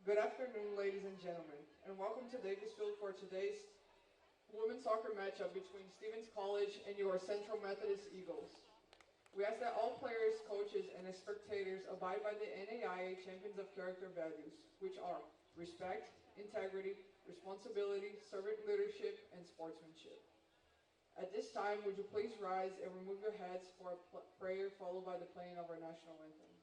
Good afternoon, ladies and gentlemen, and welcome to Davisville for today's women's soccer matchup between Stevens College and your Central Methodist Eagles. We ask that all players, coaches, and spectators abide by the NAIA Champions of Character values, which are respect, integrity, responsibility, servant leadership, and sportsmanship. At this time, would you please rise and remove your hats for a prayer followed by the playing of our national anthem.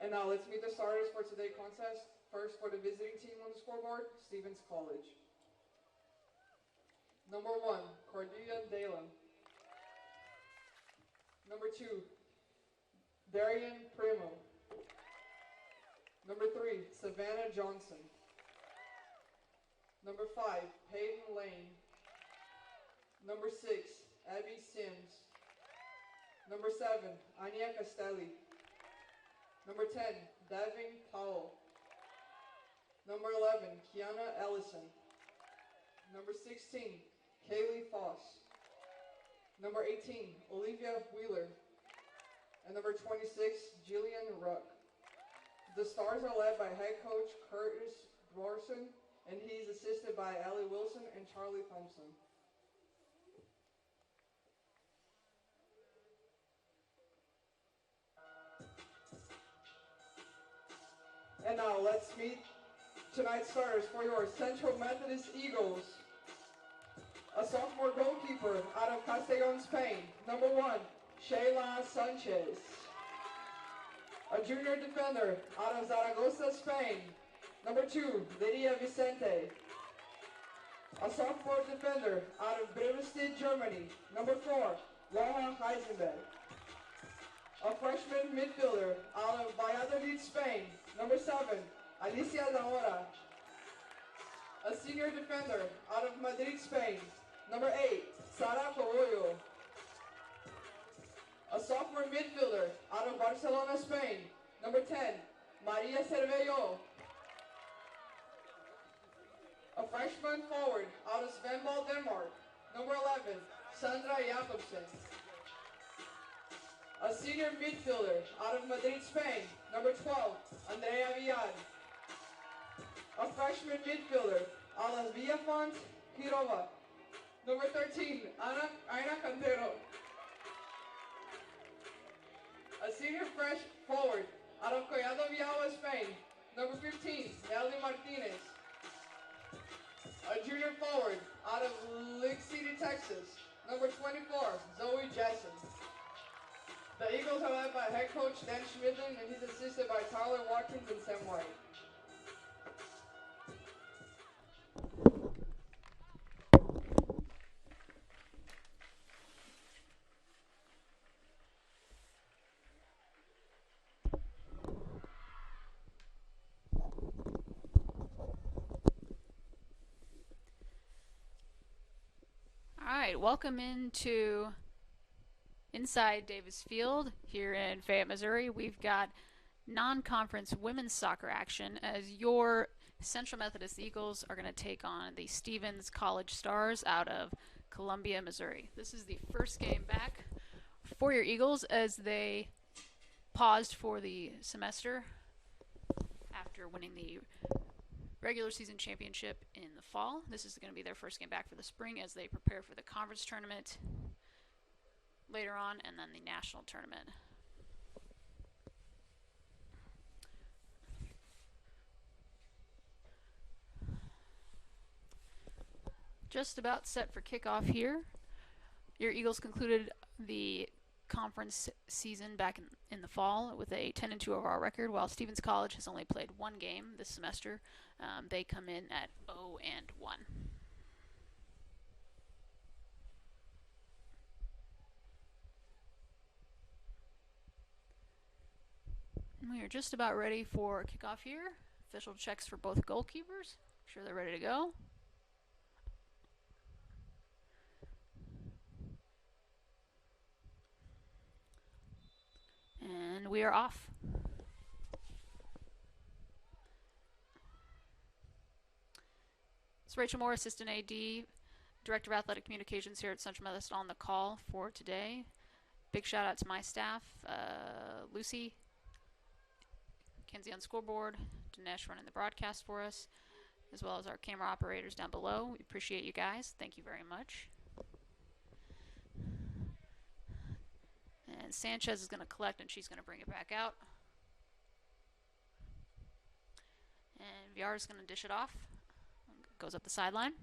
And now let's meet the starters for today's contest. First, for the visiting team on the scoreboard, Stevens College. Number 1, Cordelia Dalen. Number 2, Darian Primo. Number 3, Savannah Johnson. Number 5, Peyton Lane. Number 6, Abby Sims. Number 7, Anya Castelli. Number 10, Davin Powell. Number 11, Kiana Ellison. Number 16, Kaylee Foss. Number 18, Olivia Wheeler. And number 26, Jillian Ruck. The Stars are led by head coach Curtis Borson, and he's assisted by Allie Wilson and Charlie Thompson. And now let's meet tonight's starters for your Central Methodist Eagles. A sophomore goalkeeper out of Castellon, Spain. Number 1, Shayla Sanchez. A junior defender out of Zaragoza, Spain. Number 2, Lydia Vicente. A sophomore defender out of Brevested, Germany. Number 4, Laura Heisenberg. A freshman midfielder out of Valladolid, Spain. Number 7, Alicia Zamora. A senior defender out of Madrid, Spain. Number 8, Sara Cogollo. A sophomore midfielder out of Barcelona, Spain. Number 10, Maria Cervello. A freshman forward out of Svenvold, Denmark. Number 11, Sandra Jacobsen. A senior midfielder out of Madrid, Spain. Number 12, Andrea Villar. A freshman midfielder out of Villafont, Hirova. Number 13, Aina Cantero. A senior fresh forward out of Collado Villalba, Spain. Number 15, Nelly Martinez. A junior forward out of Lake City, Texas. Number 24, Zoe Jessen. The Eagles are led by head coach Dan Schmidlin, and he's assisted by Tyler Watkins and Sam White. Alright, welcome inside Davis Field here in Fayette, Missouri. We've got non-conference women's soccer action as your Central Methodist Eagles are going to take on the Stevens College Stars out of Columbia, Missouri. This is the first game back for your Eagles as they paused for the semester after winning the regular season championship in the fall. This is going to be their first game back for the spring as they prepare for the conference tournament later on and then the national tournament. Just about set for kickoff here. Your Eagles concluded the conference season back in the fall with a 10-2 overall record, while Stevens College has only played one game this semester. They come in at 0-1. We are just about ready for kickoff here. Official checks for both goalkeepers. Make sure they're ready to go. And we are off. It's Rachel Moore, Assistant AD, Director of Athletic Communications here at Central Methodist on the call for today. Big shout out to my staff, Lucy, Kenzie on scoreboard, Dinesh running the broadcast for us, as well as our camera operators down below. We appreciate you guys. Thank you very much. And Sanchez is going to collect, and she's going to bring it back out. And VR is going to dish it off. Goes up the sideline.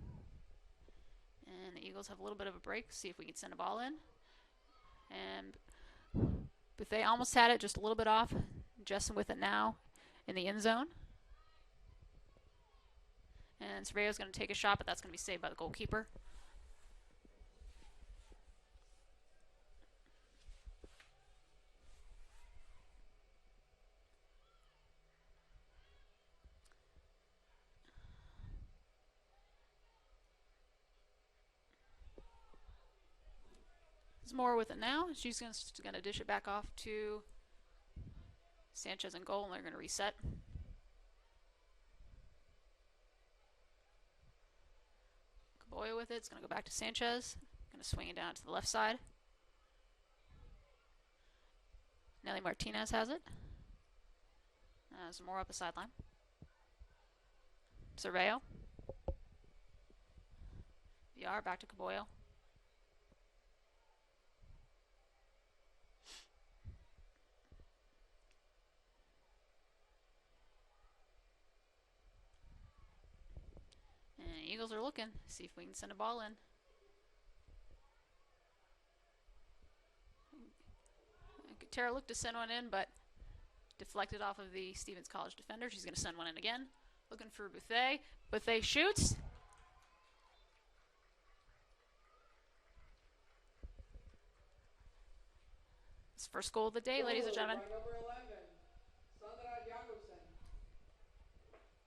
And the Eagles have a little bit of a break. See if we can send a ball in. And Buffet almost had it, just a little bit off. Jessen with it now in the end zone. And Cerveo's going to take a shot, but that's going to be saved by the goalkeeper. More with it now. She's going to dish it back off to Sanchez in goal, and they're going to reset. Caboya with it. It's going to go back to Sanchez. Going to swing it down to the left side. Nelly Martinez has it. Zamora up the sideline. Cerveo. VR back to Caboya. Eagles are looking. See if we can send a ball in. Tara looked to send one in, but deflected off of the Stevens College defender. She's going to send one in again. Looking for Buffet. Buffet shoots. It's first goal of the day, ladies and gentlemen. Number 11, Sandra Jakobsen.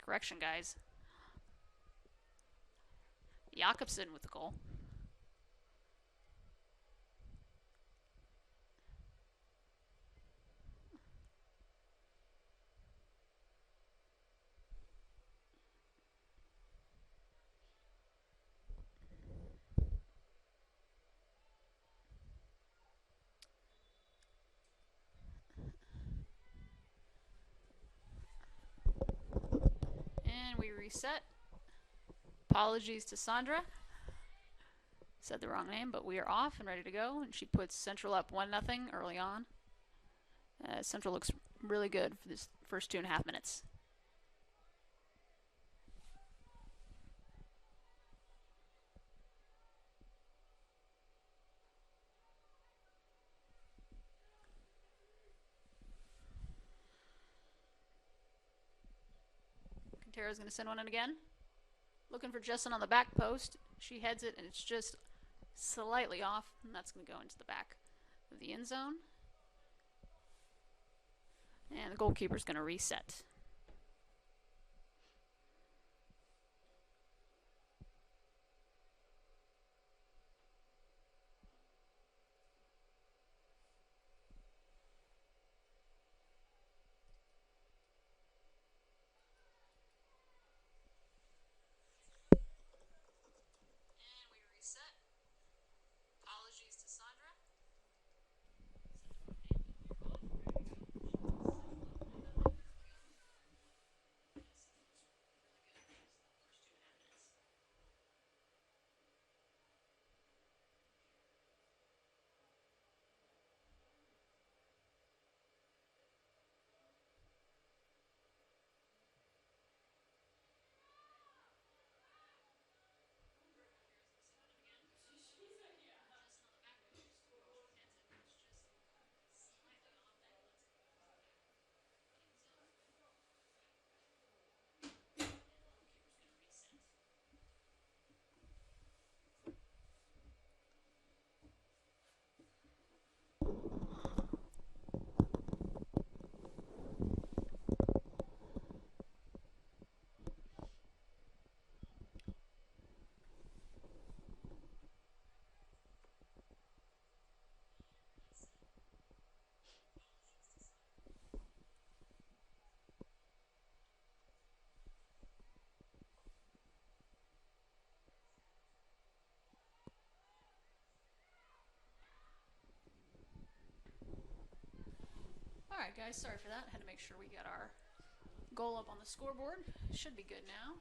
Correction, guys. Jakobsen with the goal. And we reset. Apologies to Sandra. Said the wrong name, but we are off and ready to go. And she puts Central up 1-0 early on. Central looks really good for this first 2.5 minutes. Quintera's going to send one in again. Looking for Justin on the back post. She heads it, and it's just slightly off, and that's going to go into the back of the end zone. And the goalkeeper's going to reset. Alright guys, sorry for that. Had to make sure we got our goal up on the scoreboard. Should be good now.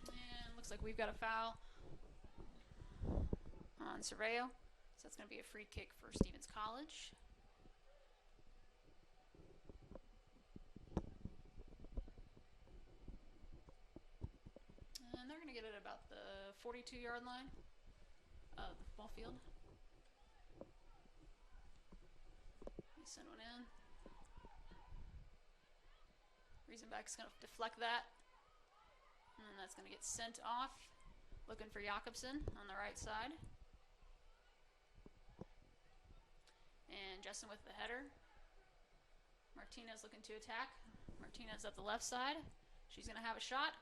And looks like we've got a foul on Cerveo. So that's going to be a free kick for Stevens College. And they're going to get it about the 42-yard line of the football field. You send one in. Riesenbach's going to deflect that. And then that's going to get sent off. Looking for Jakobsen on the right side. And Justin with the header. Martinez looking to attack. Martinez up the left side. She's going to have a shot.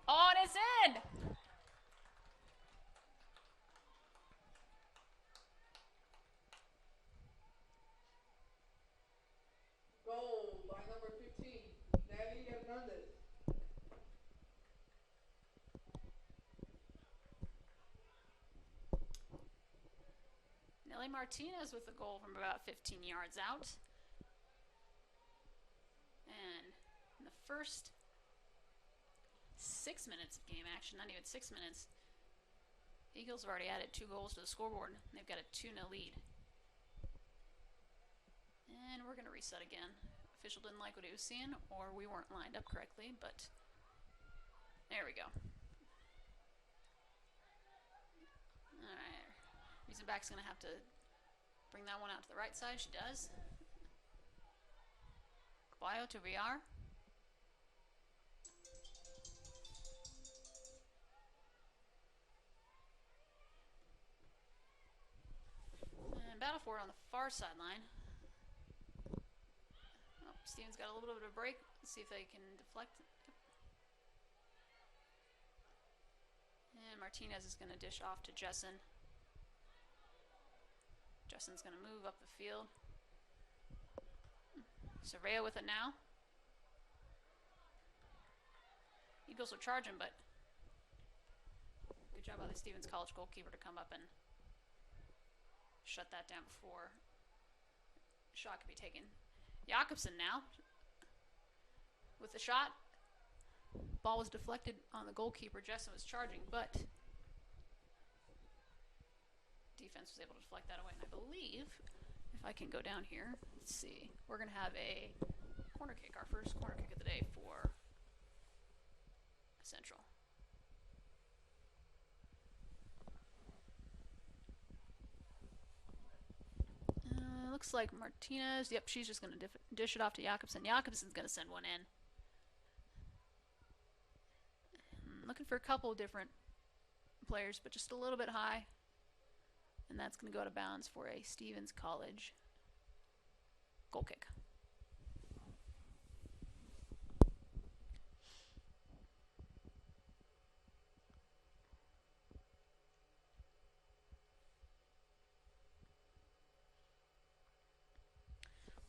Oh, and it's in! Goal by number 15, Nelly Hernandez. Nelly Martinez with the goal from about 15 yards out. And in the first 6 minutes of game action, not even 6 minutes, Eagles have already added 2 goals to the scoreboard. They've got a 2-0 lead. And we're going to reset again. Official didn't like what he was seeing, or we weren't lined up correctly, but there we go. Alright. Riesenbach's going to have to bring that one out to the right side. She does. Caballo to VR. And battle for it on the far sideline. Oh, Steven's got a little bit of a break. Let's see if they can deflect. And Martinez is going to dish off to Jessen. Jessen's going to move up the field. Surveyor with it now. Eagles are charging, but good job by the Stevens College goalkeeper to come up and shut that down before the shot could be taken. Jakobsen now with the shot. Ball was deflected on the goalkeeper. Jessen was charging, but defense was able to deflect that away. And I believe, if I can go down here, let's see, we're going to have a corner kick, our first corner kick of the day for Central. Looks like Martinez, yep, she's just going to dish it off to Jakobsen. Jakobsen's going to send one in. Looking for a couple of different players, but just a little bit high. And that's going to go out of bounds for a Stevens College goal kick.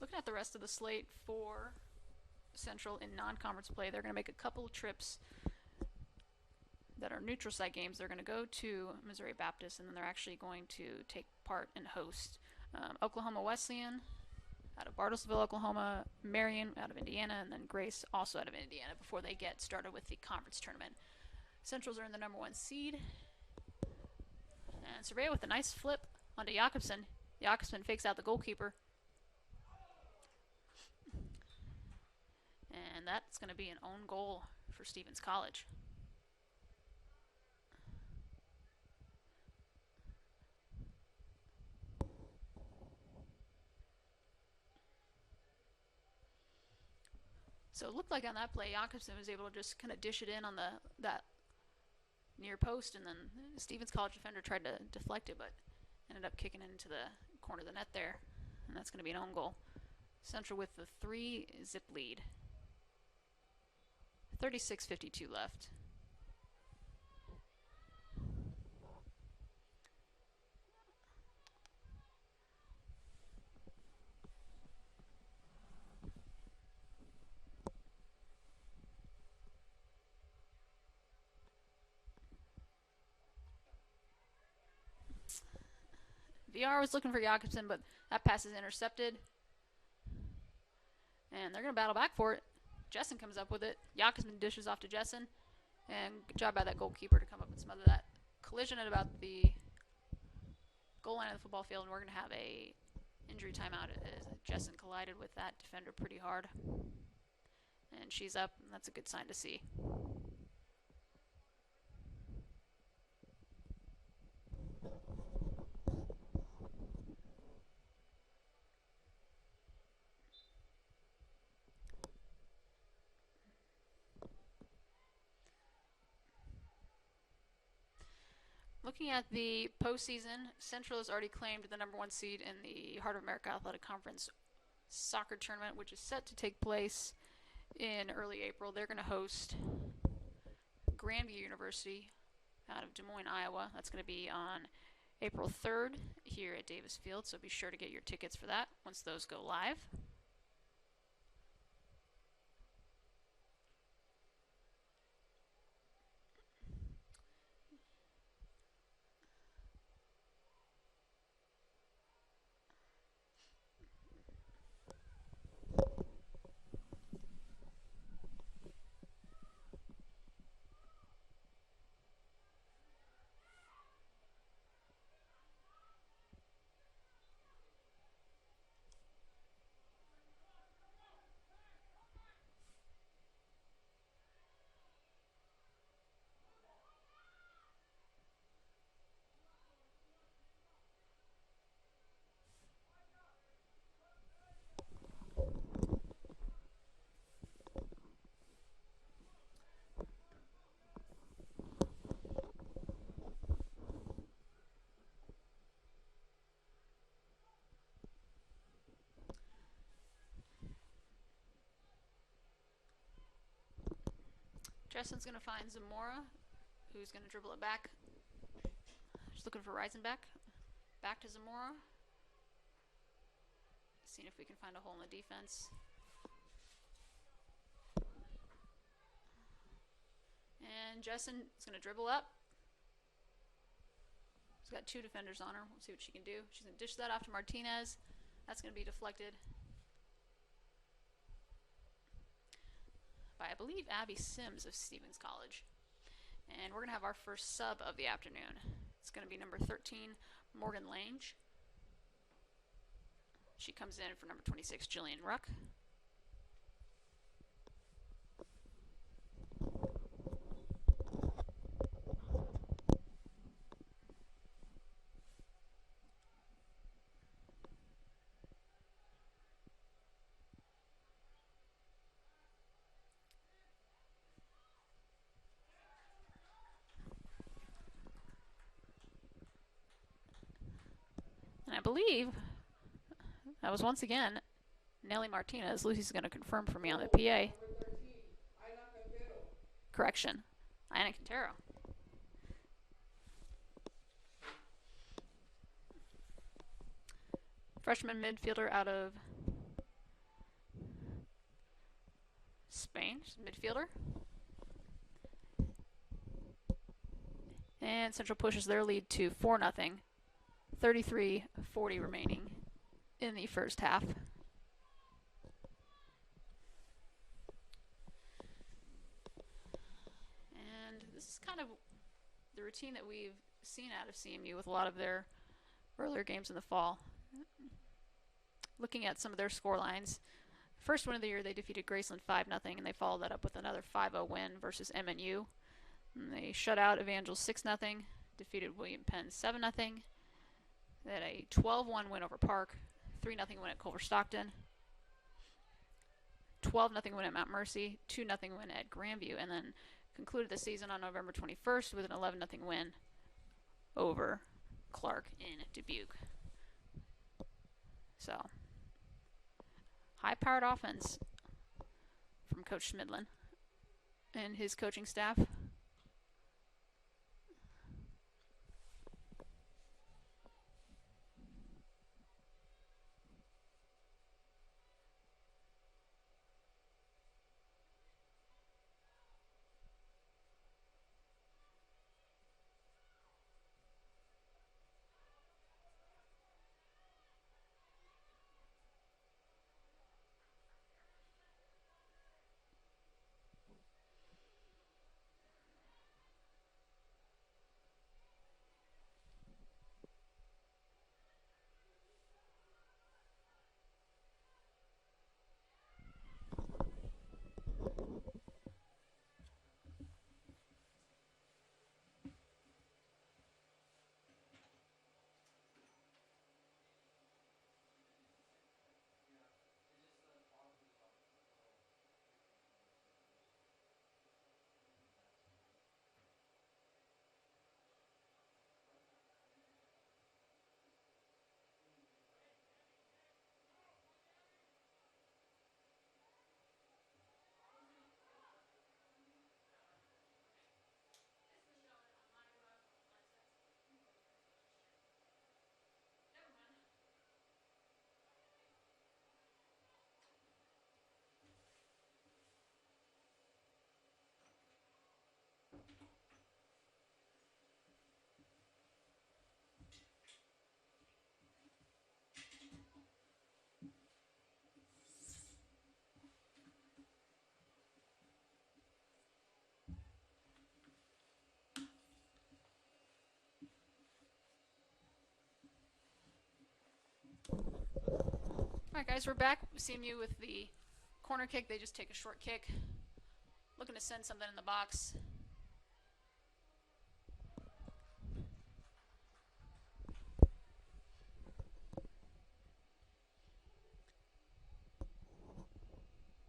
Looking at the rest of the slate for Central in non-conference play, they're going to make a couple of trips that are neutral site games. They're going to go to Missouri Baptist, and then they're actually going to take part and host Oklahoma Wesleyan out of Bartlesville, Oklahoma, Marion out of Indiana, and then Grace also out of Indiana before they get started with the conference tournament. Centrals are in the number 1 seed. And Surveyor with a nice flip onto Jakobsen. Jakobsen fakes out the goalkeeper. And that's going to be an own goal for Stevens College. So it looked like on that play, Jakobsen was able to just kind of dish it in on that near post, and then Stevens College defender tried to deflect it, but ended up kicking it into the corner of the net there, and that's going to be an own goal. Central with the 3-zip lead. 36:52 left. VR was looking for Jakobsen, but that pass is intercepted. And they're going to battle back for it. Jessen comes up with it. Jakobsen dishes off to Jessen. And good job by that goalkeeper to come up and smother that collision at about the goal line of the football field. And we're going to have a injury timeout as Jessen collided with that defender pretty hard. And she's up, and that's a good sign to see. Looking at the postseason, Central has already claimed the number one seed in the Heart of America Athletic Conference soccer tournament, which is set to take place in early April. They're going to host Grandview University out of Des Moines, Iowa. That's going to be on April 3rd here at Davis Field, so be sure to get your tickets for that once those go live. Justin's going to find Zamora, who's going to dribble it back. Just looking for Reisenbeck. Back to Zamora. Seeing if we can find a hole in the defense. And Justin is going to dribble up. She's got two defenders on her. We'll see what she can do. She's going to dish that off to Martinez. That's going to be deflected by, I believe, Abby Sims of Stevens College. And we're going to have our first sub of the afternoon. It's going to be number 13, Morgan Lange. She comes in for number 26, Jillian Ruck. And I believe that was once again Nelly Martinez. Lucy's going to confirm for me on the PA. Number 13, Aina Cantero. Correction. Ina Quintero. Freshman midfielder out of Spain. She's a midfielder. And Central pushes their lead to 4-0. 33-40 remaining in the first half. And this is kind of the routine that we've seen out of CMU with a lot of their earlier games in the fall. Looking at some of their score lines, first win of the year they defeated Graceland 5-0, and they followed that up with another 5-0 win versus MNU. And they shut out Evangel 6-0, defeated William Penn 7-0. They had a 12-1 win over Park, 3-0 win at Culver Stockton, 12-0 win at Mount Mercy, 2-0 win at Grandview, and then concluded the season on November 21st with an 11-0 win over Clark in Dubuque. So, high-powered offense from Coach Schmidlin and his coaching staff. Alright guys, we're back. CMU with the corner kick. They just take a short kick. Looking to send something in the box.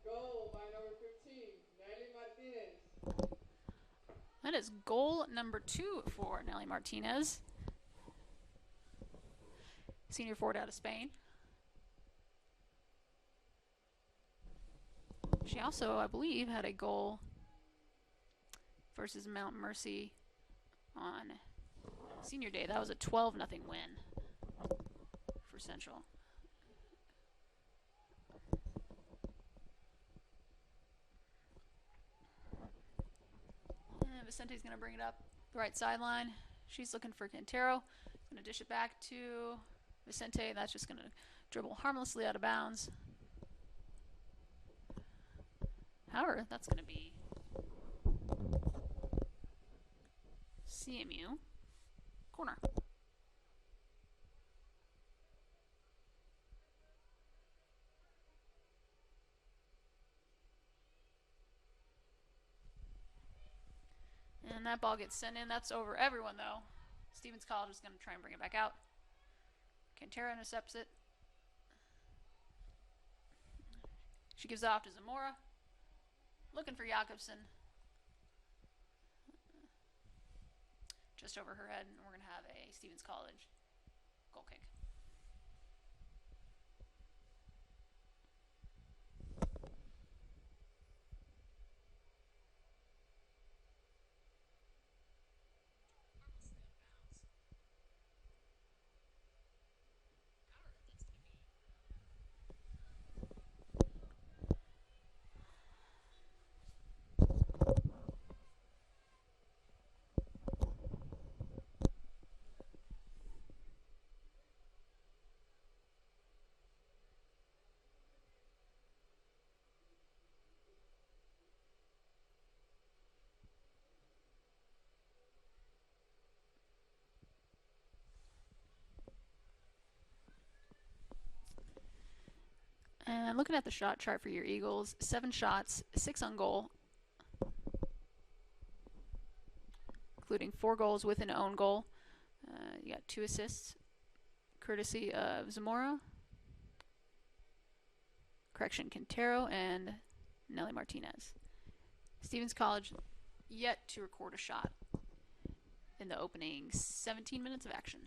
Goal by number 15, Nelly Martinez. That is goal number 2 for Nelly Martinez. Senior forward out of Spain. She also, I believe, had a goal versus Mount Mercy on senior day. That was a 12-0 win for Central. And Vicente's going to bring it up the right sideline. She's looking for Quintero. Going to dish it back to Vicente. That's just going to dribble harmlessly out of bounds. However, that's going to be CMU corner. And that ball gets sent in. That's over everyone, though. Stevens College is going to try and bring it back out. Quintero intercepts it. She gives it off to Zamora. Looking for Jakobsen. Just over her head, and we're going to have a Stevens College goal kick. And looking at the shot chart for your Eagles, 7 shots, 6 on goal, including 4 goals with an own goal. You got 2 assists, courtesy of Zamora, Quintero, and Nelly Martinez. Stevens College yet to record a shot in the opening 17 minutes of action.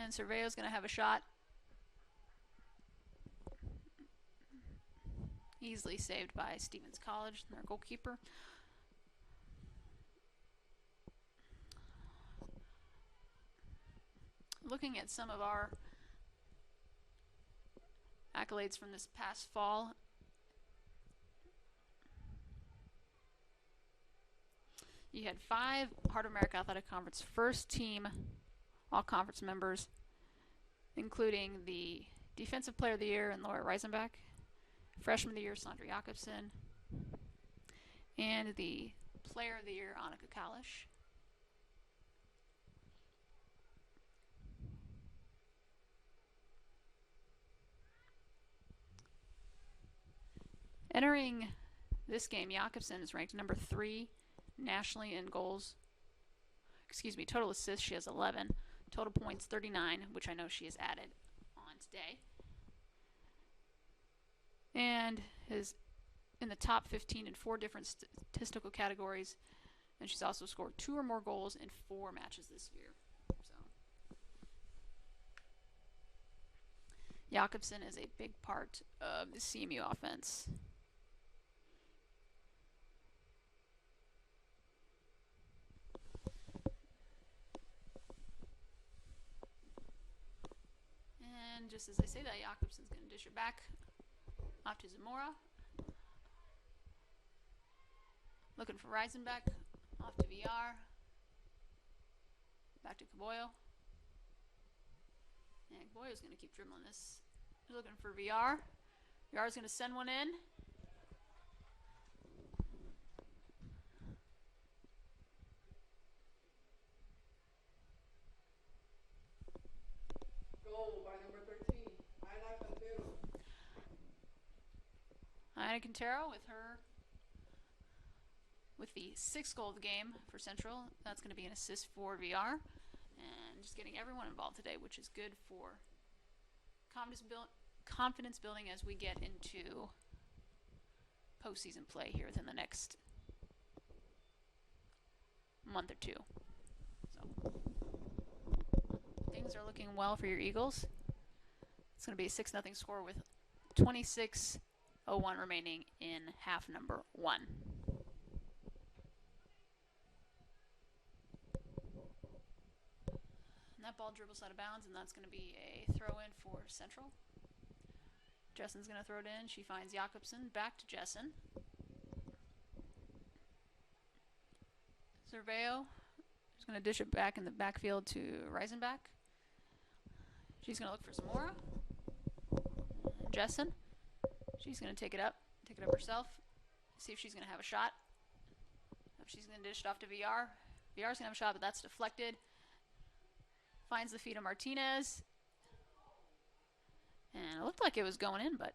And Cerveo's going to have a shot. Easily saved by Stevens College, their goalkeeper. Looking at some of our accolades from this past fall, you had 5 Heart of America Athletic Conference first team all-conference members, including the Defensive Player of the Year in Laura Reisenbach, Freshman of the Year Sandra Jakobsen, and the Player of the Year Annika Kalish. Entering this game, Jakobsen is ranked number 3 nationally in goals. Total assists, she has 11. Total points, 39, which I know she has added on today. And is in the top 15 in 4 different statistical categories. And she's also scored 2 or more goals in 4 matches this year. So Jakobsen is a big part of the CMU offense. And just as I say that, Jakobsen's going to dish it back off to Zamora. Looking for Reisenbach Off to VR. Back to Caboyo. And Caboyo's going to keep dribbling this. He's looking for VR. VR's going to send one in. Goal by number 13, Ayla Cantero. Ayla Quintero with the 6th goal of the game for Central. That's going to be an assist for VR. And just getting everyone involved today, which is good for confidence building as we get into postseason play here within the next month or two. So things are looking well for your Eagles. It's going to be a 6-0 score with 26:01 remaining in half number 1. And that ball dribbles out of bounds, and that's going to be a throw-in for Central. Jessen's going to throw it in. She finds Jakobsen. Back to Jessen. Cerveo is going to dish it back in the backfield to Reisenbach. She's going to look for Zamora. Jessen. She's going to take it up herself. See if she's going to have a shot. She's going to dish it off to VR. VR's going to have a shot, but that's deflected. Finds the feet of Martinez. And it looked like it was going in, but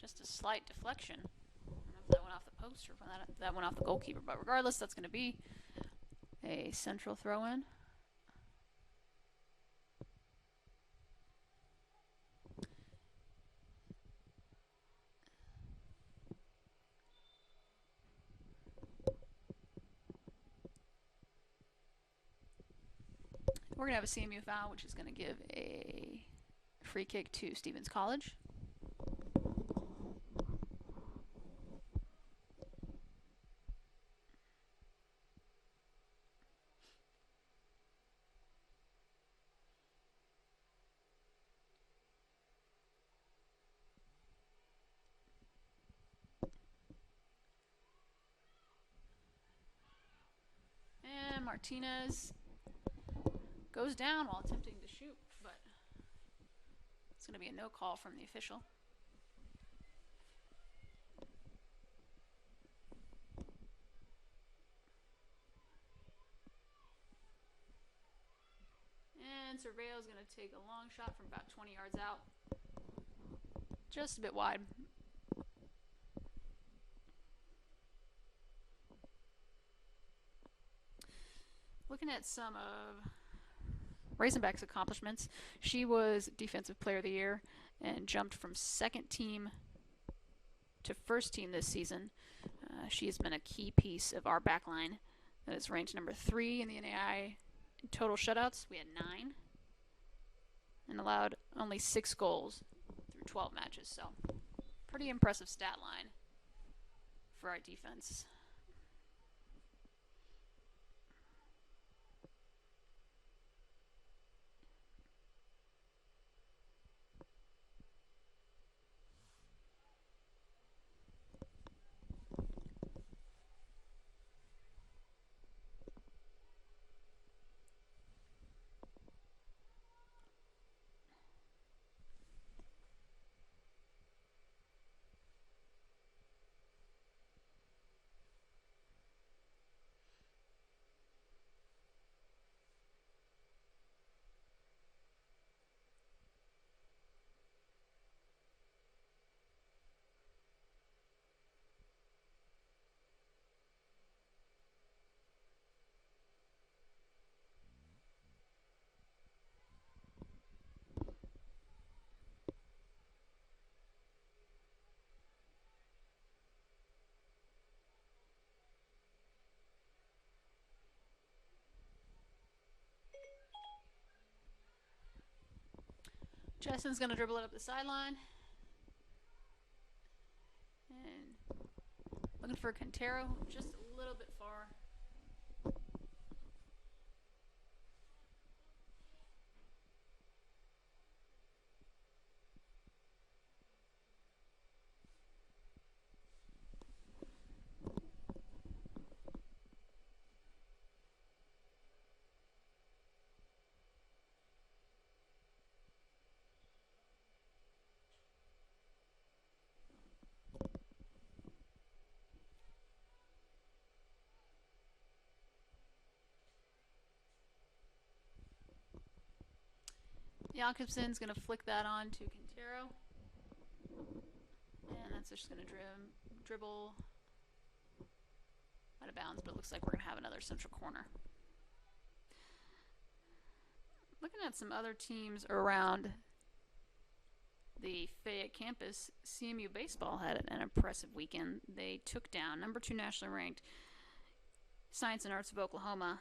just a slight deflection. I don't know if that went off the post or if that went off the goalkeeper. But regardless, that's going to be a Central throw-in. We're going to have a CMU foul, which is going to give a free kick to Stevens College. And Martinez goes down while attempting to shoot, but it's going to be a no call from the official. And Cerveo's going to take a long shot from about 20 yards out. Just a bit wide. Looking at some of Reisenbach's accomplishments, she was Defensive Player of the Year and jumped from 2nd team to 1st team this season. She has been a key piece of our backline that is ranked number 3 in the NAI in total shutouts. We had 9 and allowed only 6 goals through 12 matches, so pretty impressive stat line for our defense. Jessen's going to dribble it up the sideline. And looking for Quintero, just a little bit far. Jakobsen's going to flick that on to Quintero. And that's just going to dribble out of bounds, but it looks like we're going to have another central corner. Looking at some other teams around the Fayette campus, CMU baseball had an impressive weekend. They took down number 2 nationally ranked Science and Arts of Oklahoma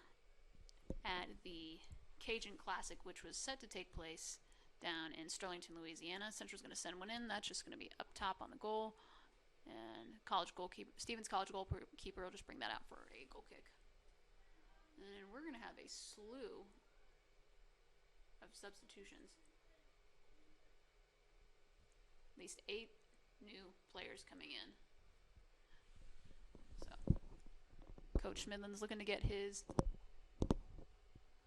at the Cajun Classic, which was set to take place down in Sterlington, Louisiana. Central's going to send one in. That's just going to be up top on the goal. And Stevens College goalkeeper will just bring that out for a goal kick. And we're going to have a slew of substitutions. At least 8 new players coming in. So, Coach Midland's looking to get his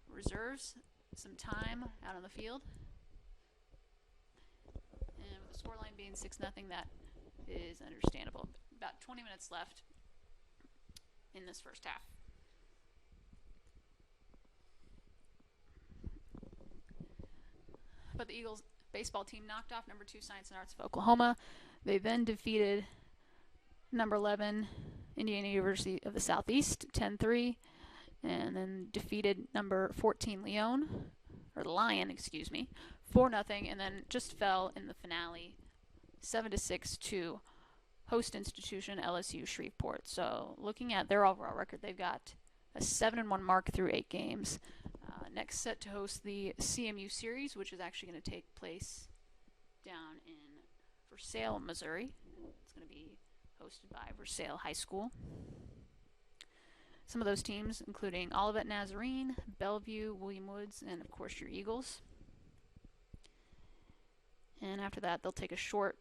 reserves some time out on the field. And with the scoreline being 6-0, that is understandable. About 20 minutes left in this first half. But the Eagles baseball team knocked off number 2 Science and Arts of Oklahoma. They then defeated number 11 Indiana University of the Southeast 10-3, and then defeated number 14 Lion 4-0, and then just fell in the finale 7-6 to host institution LSU Shreveport. So looking at their overall record, they've got a 7-1 mark through 8 games. Next set to host the CMU series, which is actually going to take place down in Versailles, Missouri. It's going to be hosted by Versailles High School. Some of those teams, including Olivet Nazarene, Bellevue, William Woods, and of course your Eagles. And after that, they'll take a short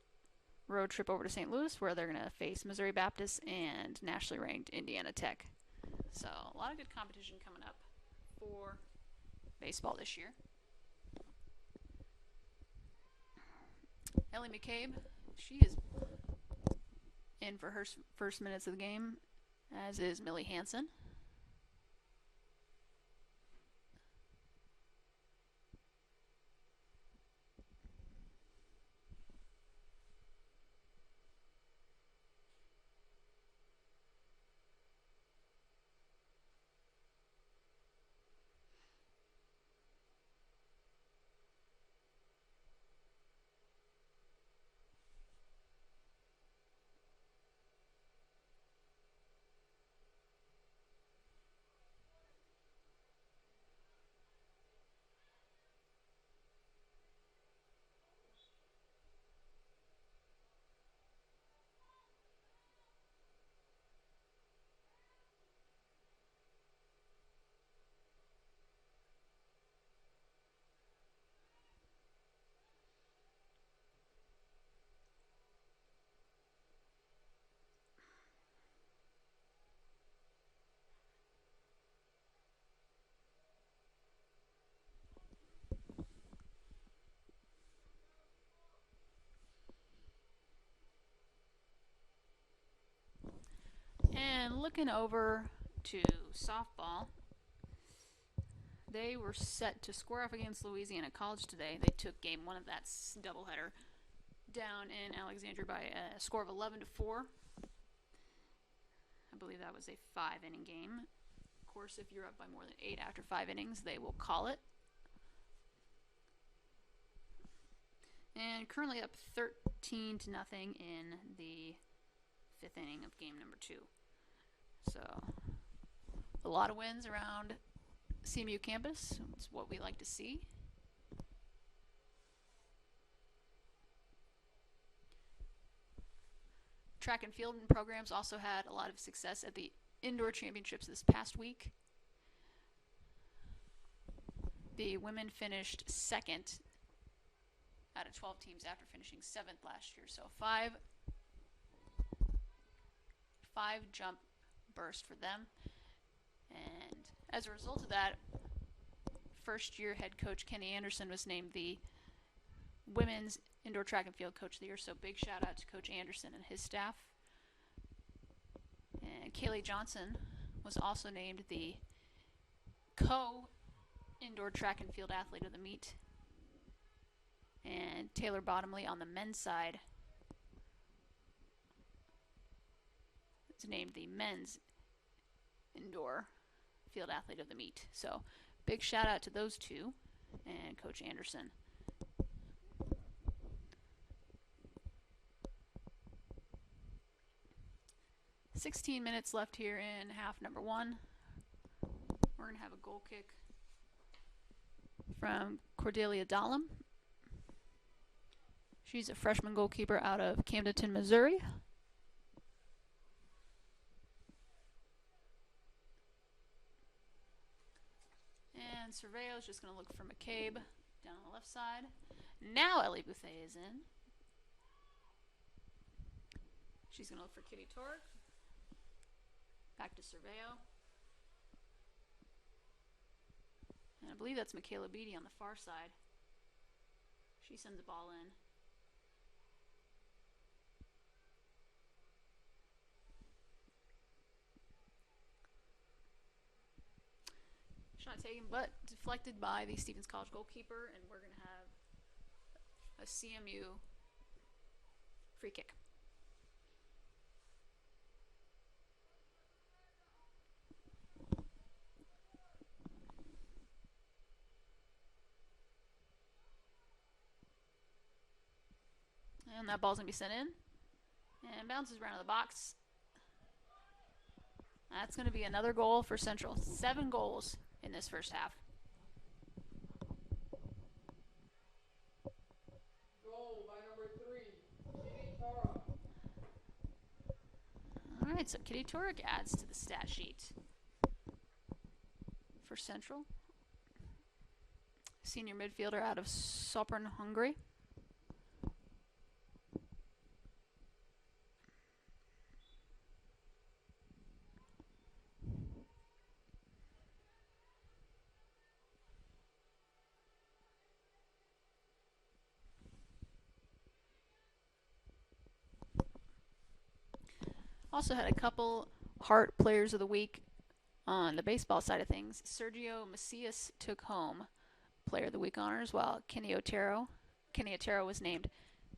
road trip over to St. Louis, where they're going to face Missouri Baptist and nationally ranked Indiana Tech. So a lot of good competition coming up for baseball this year. Ellie McCabe, she is in for her first minutes of the game, as is Millie Hansen. And looking over to softball, they were set to square off against Louisiana College today. They took game 1 of that doubleheader down in Alexandria by a score of 11-4. I believe that was a 5-inning game. Of course, if you're up by more than 8 after 5 innings, they will call it. And currently up 13-0 in the 5th inning of game number 2. So, a lot of wins around CMU campus. It's what we like to see. Track and field programs also had a lot of success at the indoor championships this past week. The women finished 2nd out of 12 teams after finishing 7th last year. So five jump burst for them. And as a result of that, first-year head coach Kenny Anderson was named the Women's Indoor Track and Field Coach of the Year, so big shout-out to Coach Anderson and his staff. And Kaylee Johnson was also named the co-indoor track and field athlete of the meet. And Taylor Bottomley on the men's side is named the men's indoor field athlete of the meet. So big shout out to those two and Coach Anderson. "16 minutes left here in half number one. We're going to have a goal kick from Cordelia Dahlem. She's a freshman goalkeeper out of Camdenton, Missouri. And Surveyo is just going to look for McCabe down on the left side. Now Ellie Bouthey is in. She's going to look for Kitty Tork. Back to Surveyo. And I believe that's Michaela Beatty on the far side. She sends the ball in. Shot taken, but deflected by the Stevens College goalkeeper, and we're going to have a CMU free kick. And that ball's going to be sent in and bounces around the box. That's going to be another goal for Central. 7 goals in this first half. Goal by number 3, Kitty Tara. All right, so Kitty Torek adds to the stat sheet for Central. Senior midfielder out of Sopron, Hungary. Also had a couple Hart Players of the Week on the baseball side of things. Sergio Macias took home Player of the Week honors, while Kenny Otero was named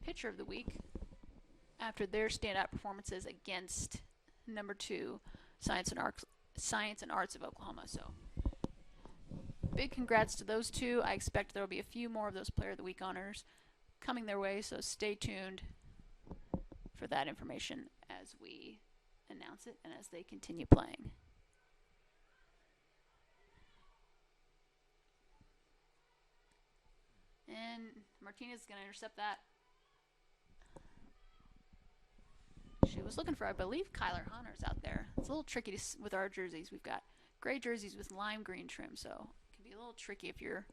Pitcher of the Week after their standout performances against number 2 Science and Arts of Oklahoma. So big congrats to those two. I expect there will be a few more of those Player of the Week honors coming their way, so stay tuned for that information as we announce it and as they continue playing. And Martinez is going to intercept that. She was looking for, I believe, Kyler Hunter's out there. It's a little tricky with our jerseys. We've got gray jerseys with lime green trim, so it can be a little tricky if you're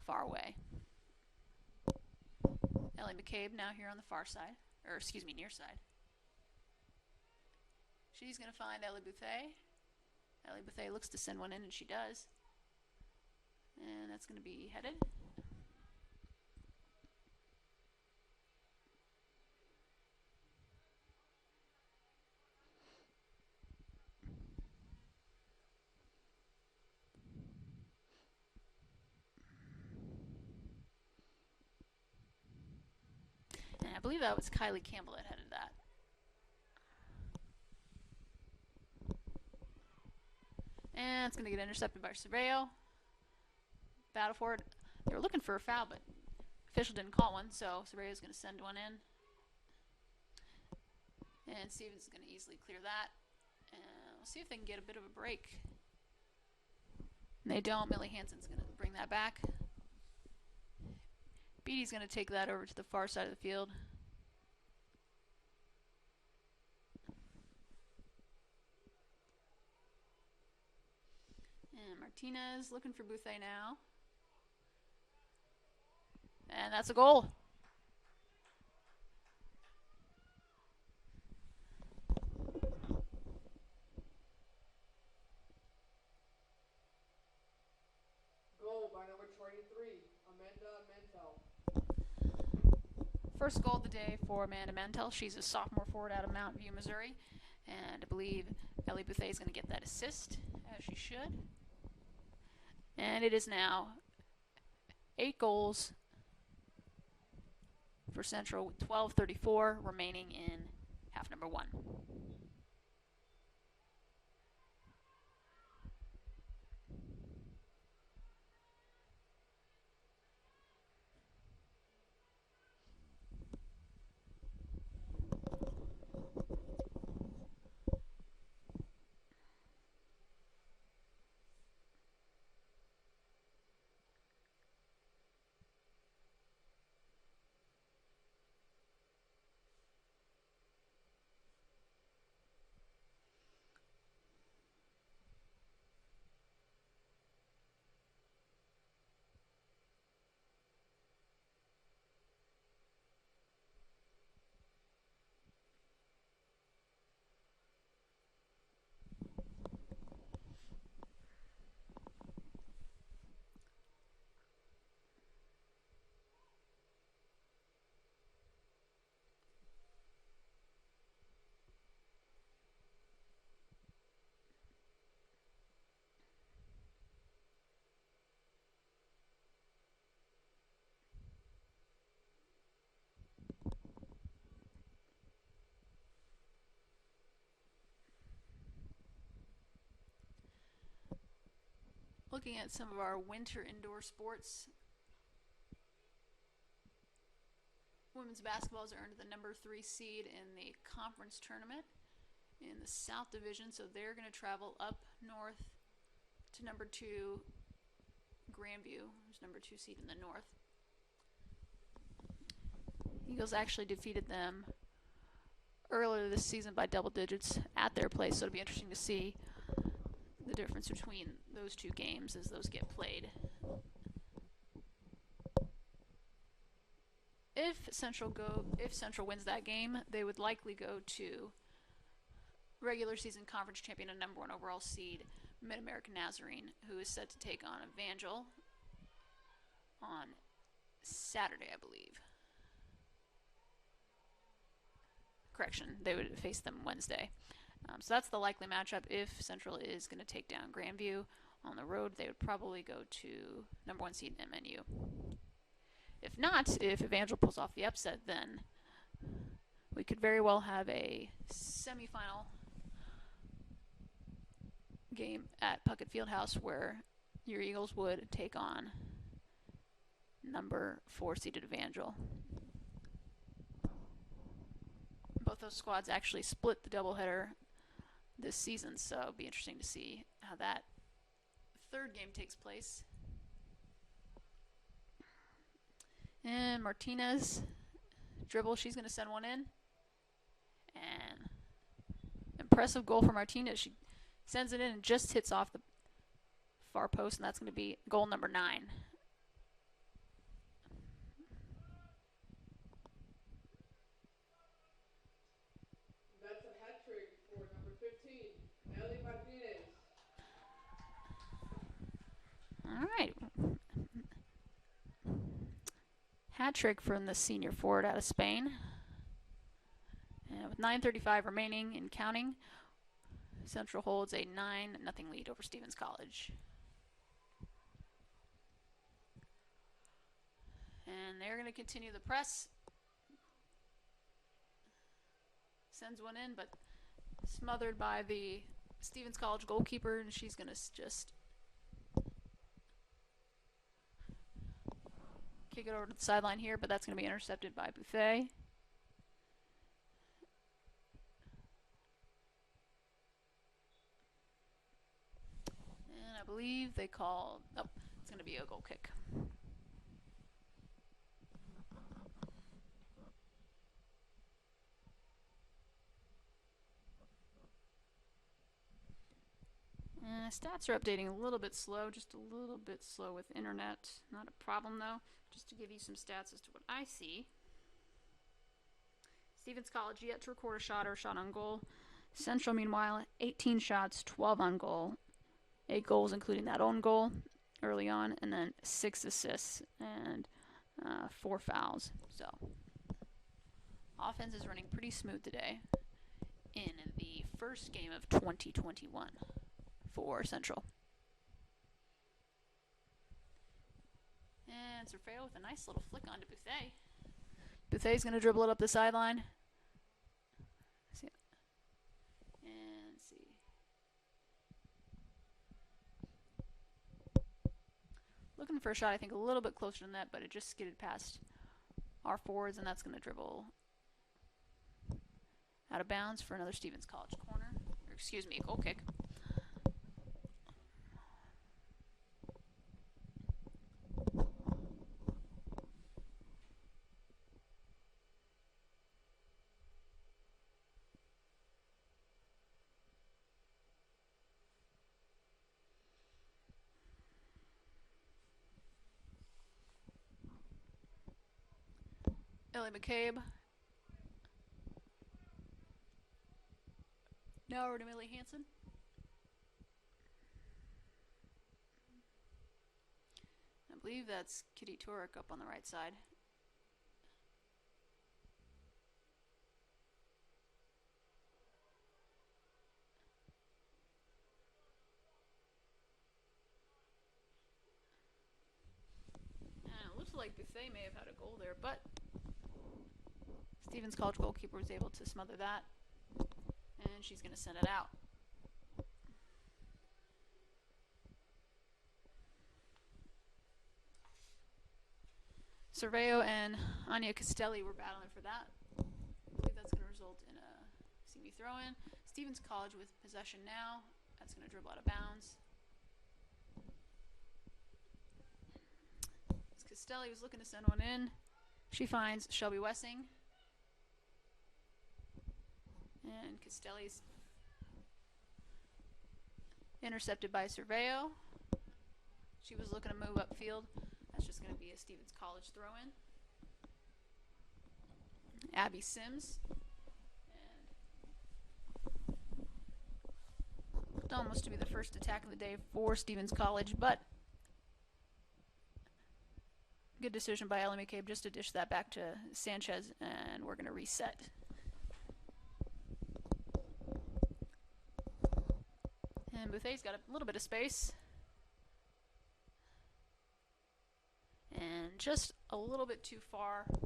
far away. Ellie McCabe now here on the far side, or excuse me, near side. She's going to find Ellie Bouthey. Ellie Bouthey looks to send one in, and she does. And that's going to be headed. And I believe that was Kylie Campbell that headed that. And it's going to get intercepted by Surveyo. Battle for it. They were looking for a foul, but official didn't call one, so Surveyo's going to send one in. And Stevens is going to easily clear that. And we'll see if they can get a bit of a break. And they don't. Millie Hansen's going to bring that back. Beatty's going to take that over to the far side of the field. And Martinez looking for Bouthey now. And that's a goal. Goal by number 23, Amanda Mentel. First goal of the day for Amanda Mentel. She's a sophomore forward out of Mountain View, Missouri. And I believe Ellie Bouthey is going to get that assist, as she should. And it is now 8 goals for Central with 12:34 remaining in half number one. Looking at some of our winter indoor sports, women's basketball has earned the number 3 seed in the conference tournament in the South Division, so they're going to travel up north to number 2 Grandview, who's number 2 seed in the north. Eagles actually defeated them earlier this season by double digits at their place, so it'll be interesting to see the difference between those two games as those get played. If Central wins that game, they would likely go to regular season conference champion and number 1 overall seed Mid-American Nazarene, who is set to take on Evangel on Saturday, I believe. Correction, they would face them Wednesday. So that's the likely matchup. If Central is going to take down Grandview on the road, they would probably go to number 1 seed MNU. If not, if Evangel pulls off the upset, then we could very well have a semifinal game at Puckett Fieldhouse where your Eagles would take on number 4 seeded Evangel. Both those squads actually split the doubleheader this season, so it'll be interesting to see how that third game takes place. And Martinez dribble, she's going to send one in. And impressive goal for Martinez. She sends it in and just hits off the far post, and that's going to be goal number 9. That's a hat trick for number 15, Ellie Martinez. All right. Hat trick from the senior forward out of Spain. And with 9:35 remaining and counting, Central holds a 9-0 lead over Stevens College. And they're going to continue the press. Sends one in, but smothered by the Stevens College goalkeeper, and she's going to just kick it over to the sideline here, but that's going to be intercepted by Buffet. And I believe they called, it's going to be a goal kick. Stats are updating a little bit slow, just a little bit slow with internet. Not a problem though. Just to give you some stats as to what I see. Stevens College yet to record a shot or a shot on goal. Central, meanwhile, 18 shots, 12 on goal. 8 goals, including that own goal early on, and then 6 assists and 4 fouls. So, offense is running pretty smooth today in the first game of 2021 for Central. And Serfeo with a nice little flick onto Buffet. Buffet's going to dribble it up the sideline. And see. Looking for a shot, I think, a little bit closer than that, but it just skidded past our forwards, and that's going to dribble out of bounds for another Stevens College corner. Or, excuse me, goal kick. Ellie McCabe. Now over to Millie Hansen. I believe that's Kitty Turek up on the right side. And it looks like Buffet may have had a goal there, but Stevens College goalkeeper was able to smother that, and she's going to send it out. Cerveo and Anya Castelli were battling for that. I believe that's going to result in a CB throw-in. Stevens College with possession now. That's going to dribble out of bounds. As Castelli was looking to send one in, she finds Shelby Wessing. And Castelli's intercepted by Cerveo. She was looking to move upfield. That's just going to be a Stevens College throw-in. Abby Sims. And looked almost to be the first attack of the day for Stevens College, but good decision by Ellie McCabe just to dish that back to Sanchez, and we're going to reset. And Buffet's got a little bit of space. And just a little bit too far. And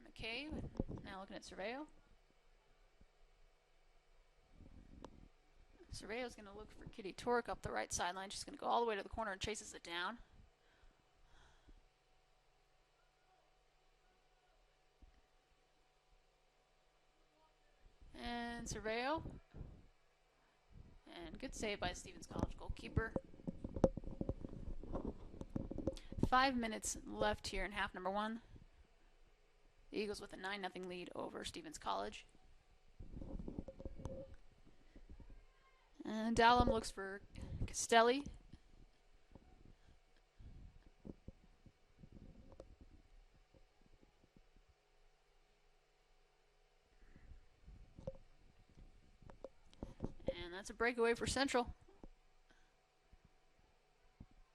McCabe, now looking at Cerveo. Cerveo's going to look for Kitty Turek up the right sideline. She's going to go all the way to the corner and chases it down. And Cerveo. And good save by Stevens College goalkeeper. 5 minutes left here in half number one. The Eagles with a 9-0 lead over Stevens College. And Dallum looks for Castelli. And that's a breakaway for Central.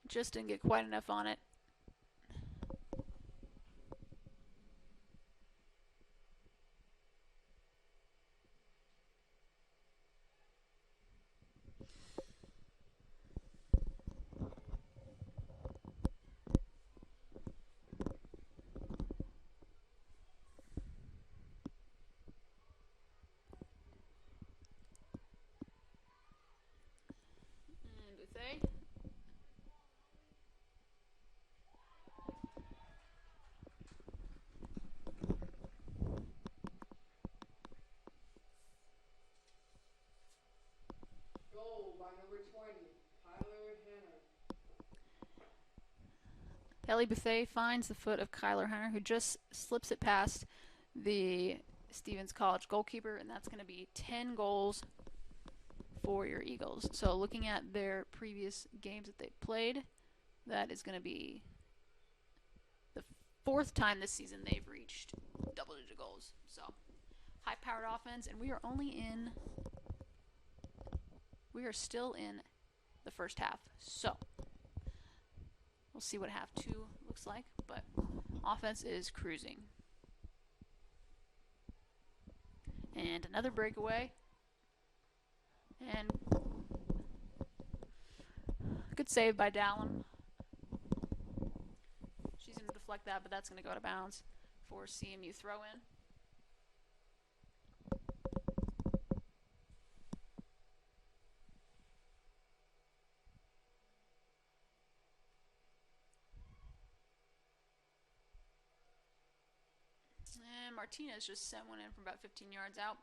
Just didn't get quite enough on it. Goal by number 20, Kyler Hanner. Ellie Buffet finds the foot of Kyler Hunter, who just slips it past the Stevens College goalkeeper, and that's going to be 10 goals for your Eagles. So looking at their previous games that they played, that is going to be the 4th time this season they've reached double-digit goals. So high-powered offense, and we are still in the first half. So we'll see what half 2 looks like, but offense is cruising. And another breakaway. And Good save by Dallin. She's going to deflect that, but that's going to go out of bounds for CMU throw in. And Martinez just sent one in from about 15 yards out.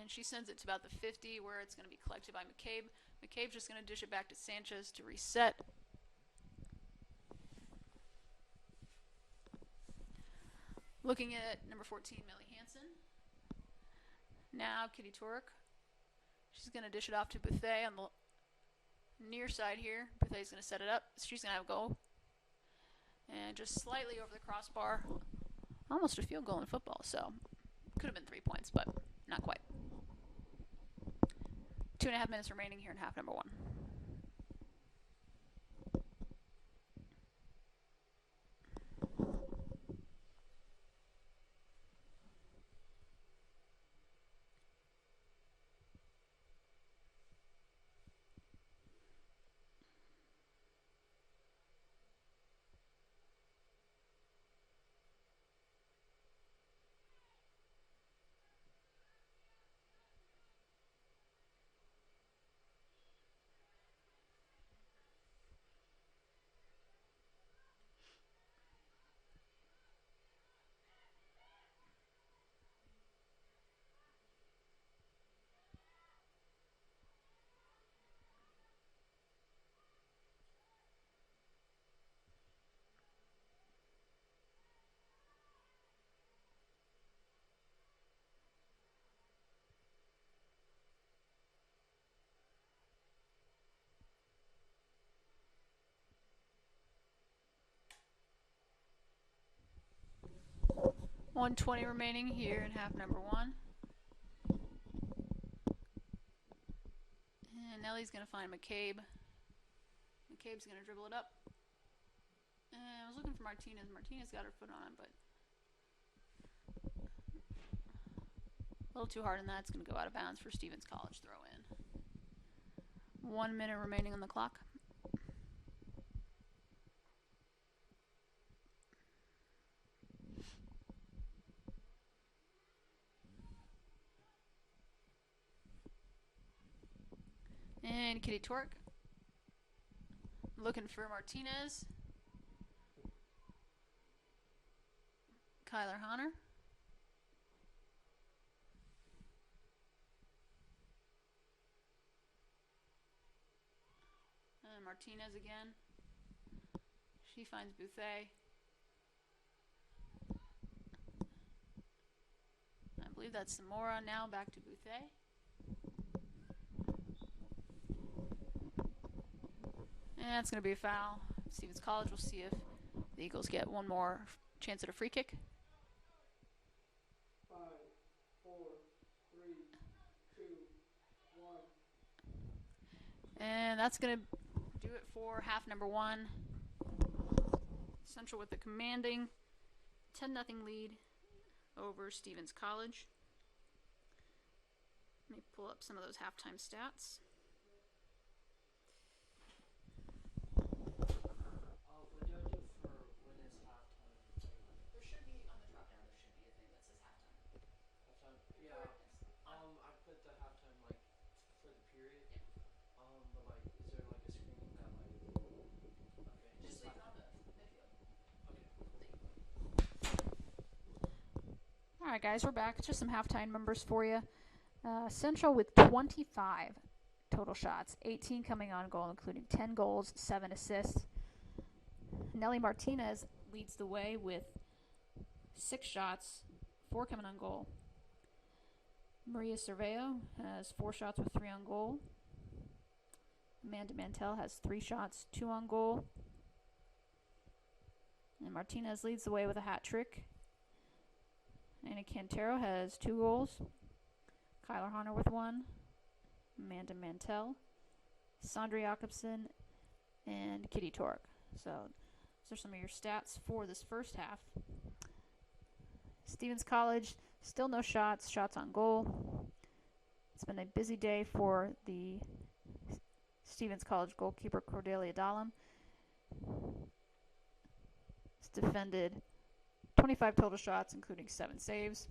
And she sends it to about the 50 where it's going to be collected by McCabe. McCabe's just going to dish it back to Sanchez to reset. Looking at number 14, Millie Hansen. Now Kitty Torek. She's going to dish it off to Buffet on the near side here. Buffet's going to set it up. She's going to have a goal. And just slightly over the crossbar. Almost a field goal in football, so could have been 3 points, but not quite. 2.5 minutes remaining here in half number 1. .120 remaining here in half number 1. And Nellie's going to find McCabe. McCabe's going to dribble it up. And I was looking for Martinez. Martinez got her foot on it, but a little too hard on that. It's going to go out of bounds for Stevens College throw in. 1 minute remaining on the clock. And Kitty Torek. Looking for Martinez. Kyler Honor. And Martinez again. She finds Buffet. I believe that's Zamora now, back to Buffet. And it's going to be a foul. Stevens College will see if the Eagles get one more chance at a free kick. 5, 4, 3, 2, 1. And that's going to do it for half number 1. Central with the commanding 10-0 lead over Stevens College. Let me pull up some of those halftime stats. Alright guys, we're back. Just some halftime numbers for you. Central with 25 total shots, 18 coming on goal, including 10 goals, 7 assists. Nelly Martinez leads the way with 6 shots, 4 coming on goal. Maria Cerveo has 4 shots with 3 on goal. Amanda Mantell has 3 shots, 2 on goal. And Martinez leads the way with a hat trick. Anna Cantero has 2 goals. Kyler Honor with 1. Amanda Mantell, Sandra Jakobsen, and Kitty Torek. So Those are some of your stats for this first half. Stevens College, still no shots on goal. It's been a busy day for the Stevens College goalkeeper Cordelia Dahlem. It's defended 25 total shots, including 7 saves.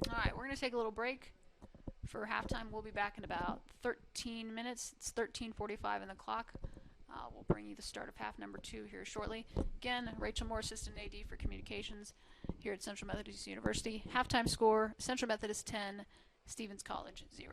Alright, we're going to take a little break for halftime. We'll be back in about 13 minutes. It's 13:45 in the clock. We'll bring you the start of half number 2 here shortly. Again, Rachel Moore, Assistant AD for Communications here at Central Methodist University. Halftime score, Central Methodist 10, Stevens College 0.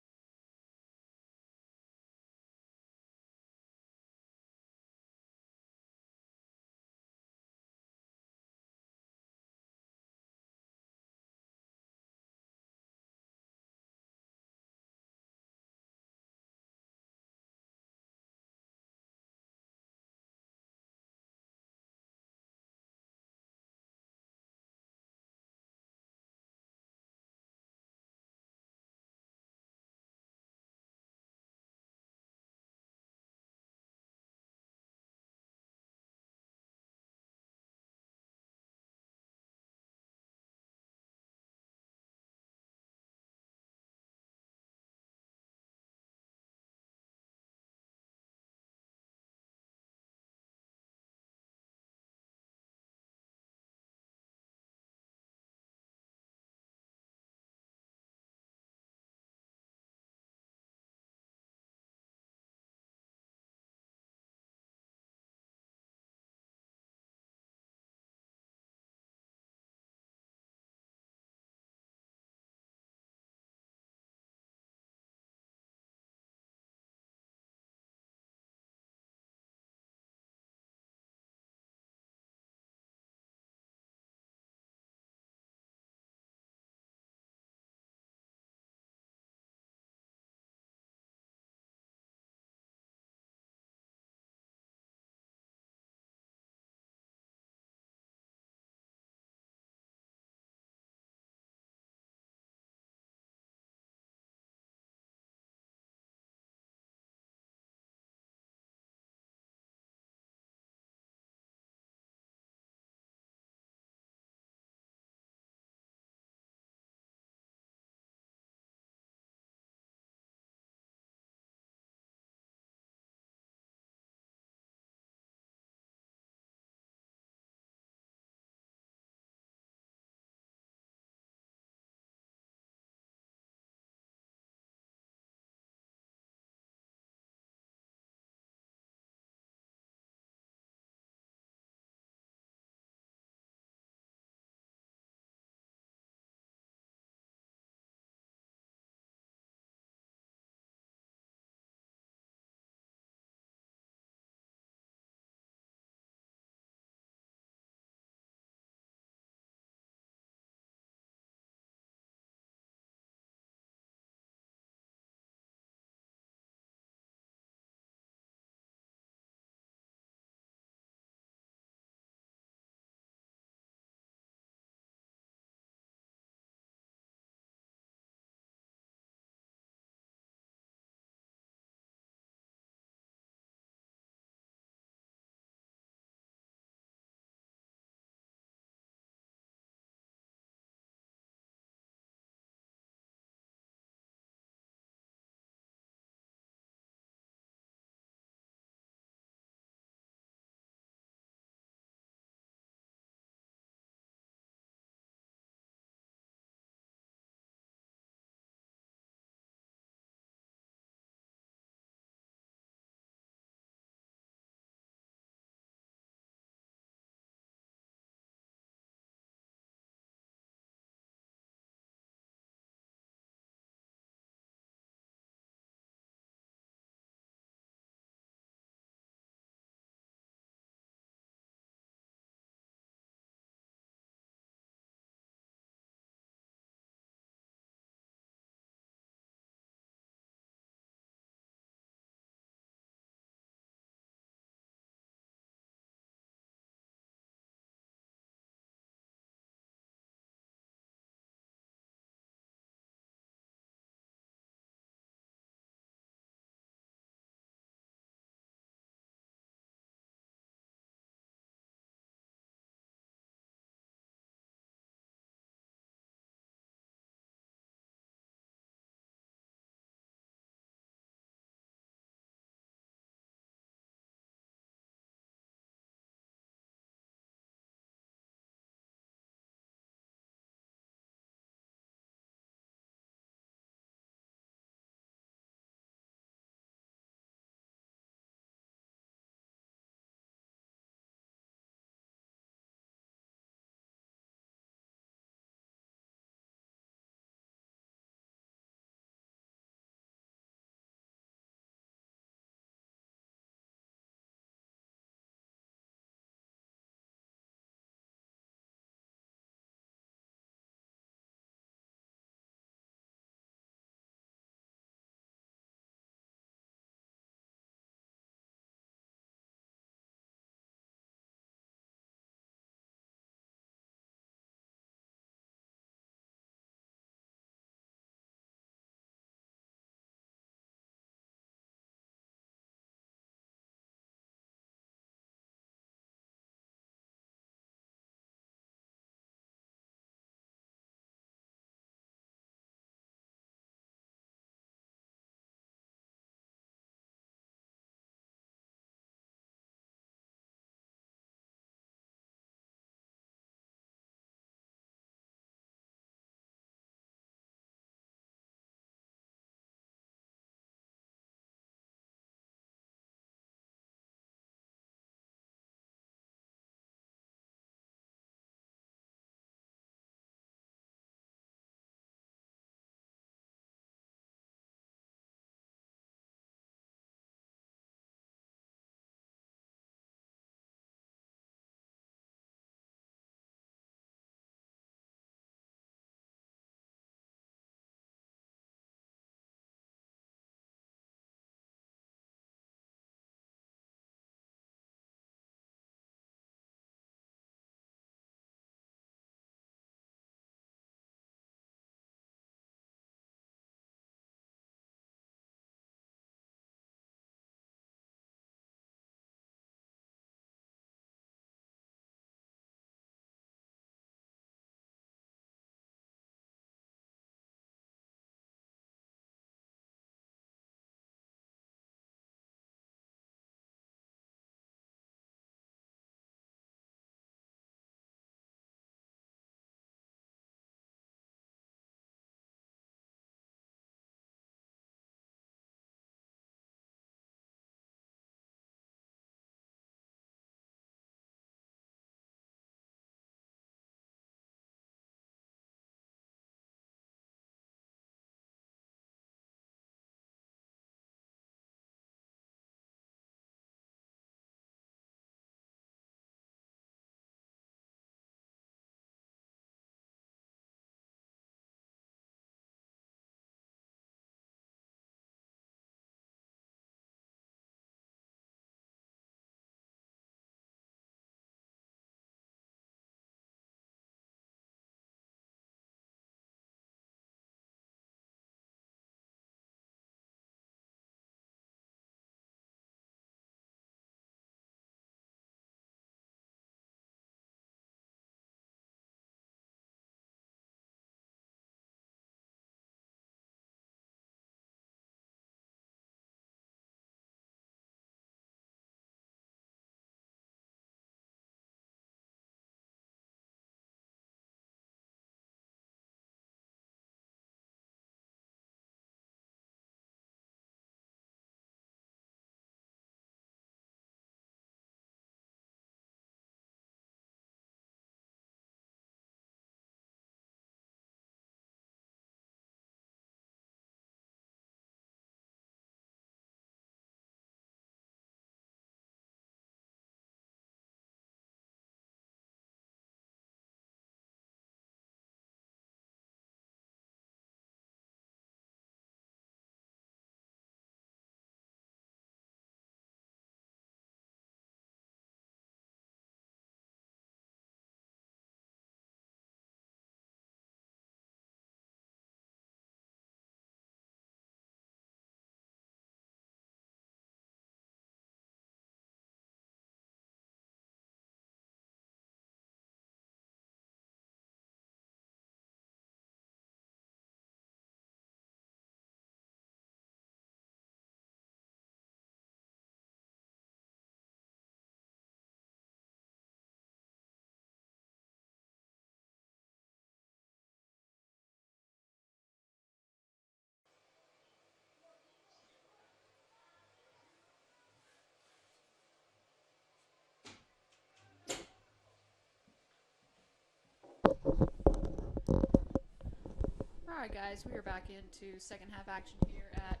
Alright guys, we are back into second half action here at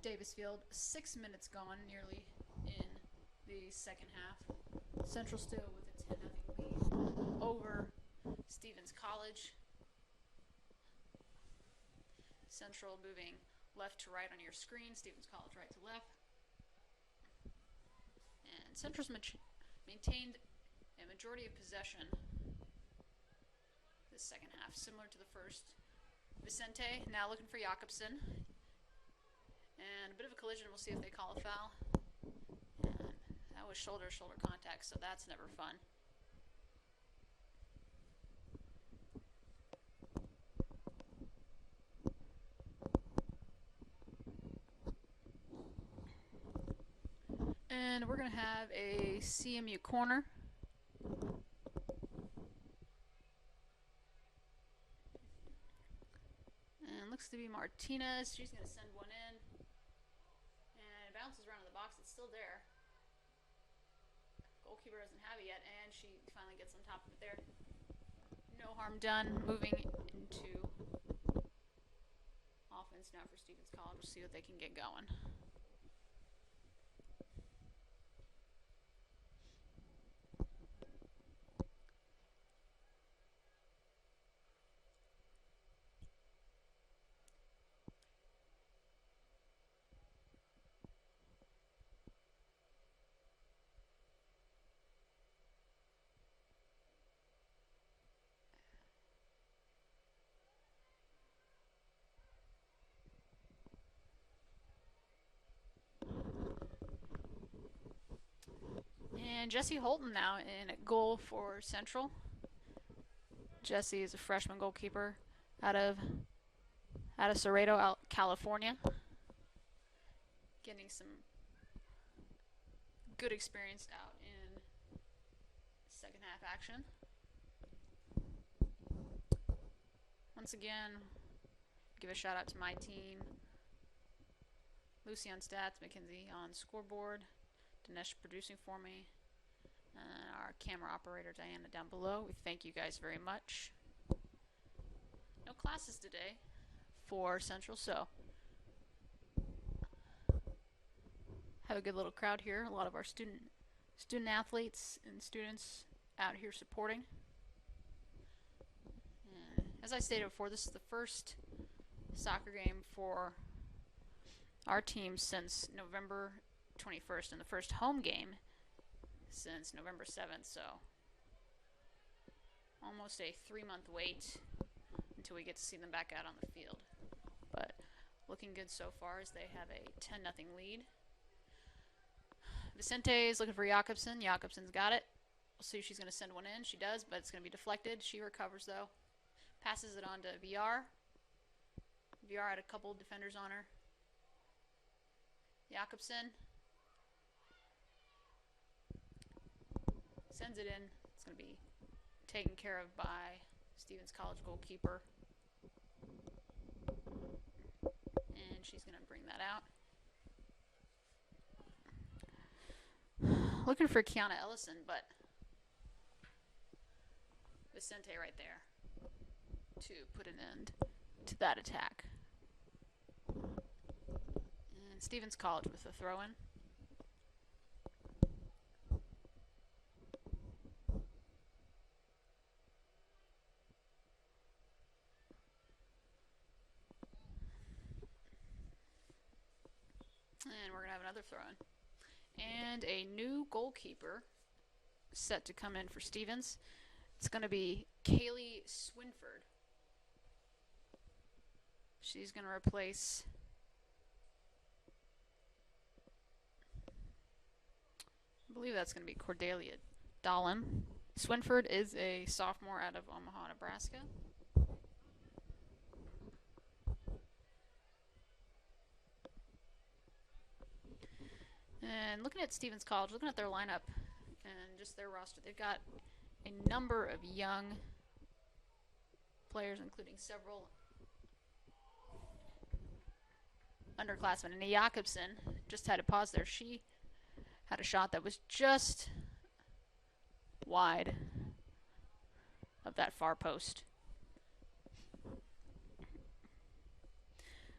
Davis Field. 6 minutes gone nearly in the second half. Central still with a 10-0 lead over Stevens College. Central moving left to right on your screen, Stevens College right to left. And Central's maintained a majority of possession this second half, similar to the first. Vicente now looking for Jakobsen. And a bit of a collision, we'll see if they call a foul. And that was shoulder-to-shoulder contact, so that's never fun. And we're going to have a CMU corner. And looks to be Martinez. She's going to send one in. And it bounces around in the box. It's still there. Goalkeeper doesn't have it yet, and she finally gets on top of it there. No harm done. Moving into offense now for Stevens College. We'll see what they can get going. And Jesse Holton now in goal for Central. Jesse is a freshman goalkeeper out of Cerrado, California. Getting some good experience out in second half action. Once again, give a shout out to my team. Lucy on stats, Mackenzie on scoreboard, Dinesh producing for me, and our camera operator Diana down below. We thank you guys very much. No classes today for Central, so have a good little crowd here. A lot of our student athletes and students out here supporting. And as I stated before, this is the first soccer game for our team since November 21st, and the first home game since November 7th, so almost a 3-month wait until we get to see them back out on the field. But looking good so far as they have a 10-0 lead. Vicente is looking for Jakobsen. Jakobsen's got it. We'll see if she's going to send one in. She does, but it's going to be deflected. She recovers though. Passes it on to VR. VR had a couple defenders on her. Jakobsen sends it in. It's going to be taken care of by Stevens College goalkeeper. And she's going to bring that out. Looking for Kiana Ellison, but Vicente right there to put an end to that attack. And Stevens College with the throw-in. And we're going to have another throw-in. And a new goalkeeper set to come in for Stevens. It's going to be Kaylee Swinford. She's going to replace I believe that's going to be Cordelia Dahlem. Swinford is a sophomore out of Omaha, Nebraska. And looking at Stevens College, looking at their lineup and just their roster, they've got a number of young players, including several underclassmen. And Jakobsen just had to pause there. She had a shot that was just wide of that far post.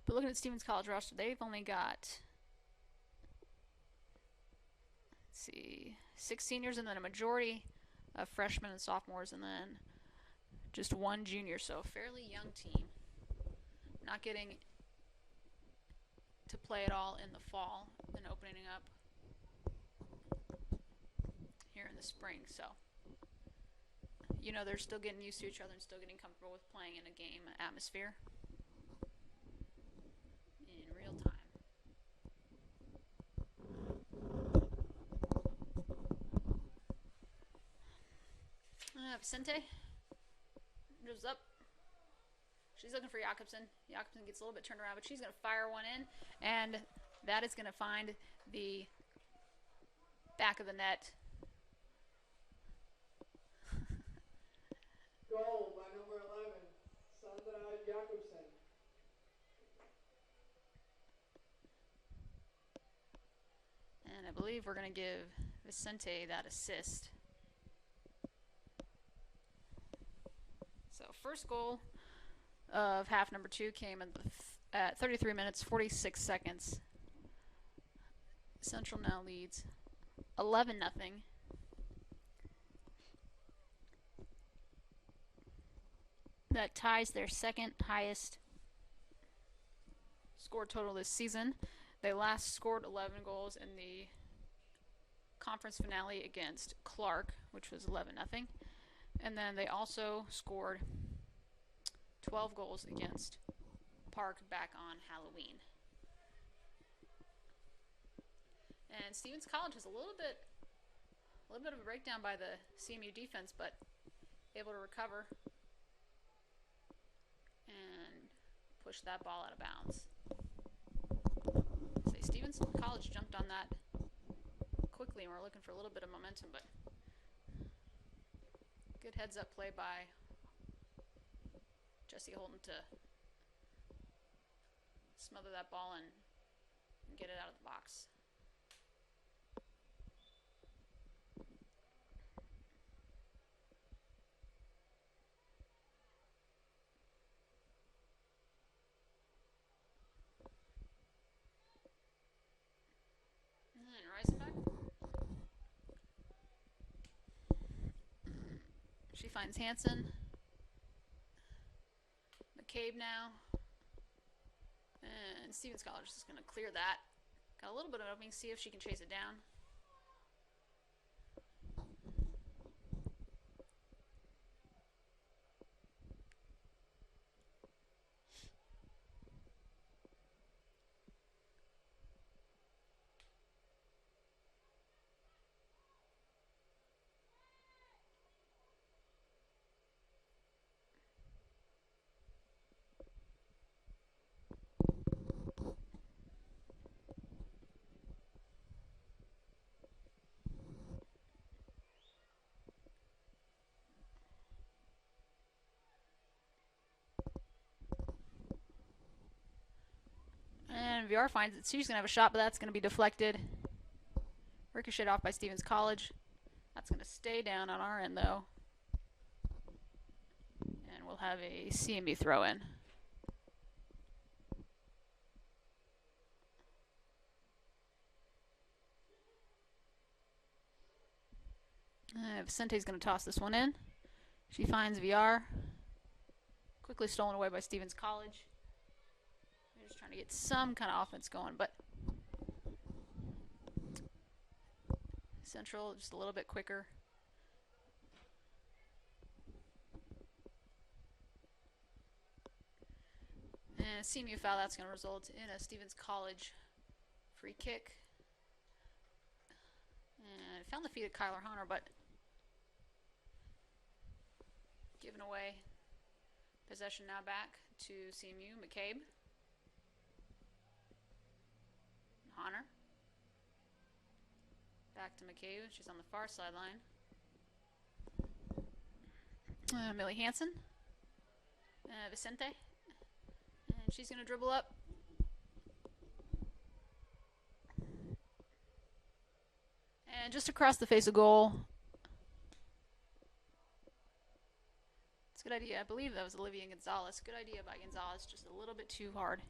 But looking at Stevens College roster, they've only got, let's see, 6 seniors and then a majority of freshmen and sophomores, and then just 1 junior. So a fairly young team. Not getting to play it all in the fall and opening up here in the spring. So, you know, they're still getting used to each other and still getting comfortable with playing in a game atmosphere in real time. Vicente moves up. She's looking for Jakobsen. Jakobsen gets a little bit turned around, but she's going to fire one in, and that is going to find the back of the net. Goal by number 11, Sandra Jakobsen. And I believe we're going to give Vicente that assist. So first goal of half number 2 came at 33 minutes 46 seconds. Central now leads 11-0. That ties their second highest score total this season. They last scored 11 goals in the conference finale against Clark, which was 11-0. And then they also scored 12 goals against Park back on Halloween. And Stevens College has a little bit of a breakdown by the CMU defense, but able to recover and push that ball out of bounds. Say Stevens College jumped on that quickly, and we're looking for a little bit of momentum, but good heads-up play by Jesse Holton to smother that ball and get it out of the box. She finds Hansen. McCabe now. And Stevens College is going to clear that. Got a little bit of opening, see if she can chase it down. And VR finds it. She's going to have a shot, but that's going to be deflected. Ricocheted off by Stevens College. That's going to stay down on our end, though. And we'll have a CMU throw in. Vicente's going to toss this one in. She finds VR. Quickly stolen away by Stevens College. They're just trying to get some kind of offense going, but Central just a little bit quicker. And CMU foul, that's going to result in a Stevens College free kick. And found the feet of Kyler Hunter, but given away. Possession now back to CMU. McCabe. Hunter. Back to McCabe. She's on the far sideline. Millie Hansen. Vicente. And she's going to dribble up. And just across the face of goal. It's a good idea. I believe that was Olivia Gonzalez. Good idea by Gonzalez. Just a little bit too hard.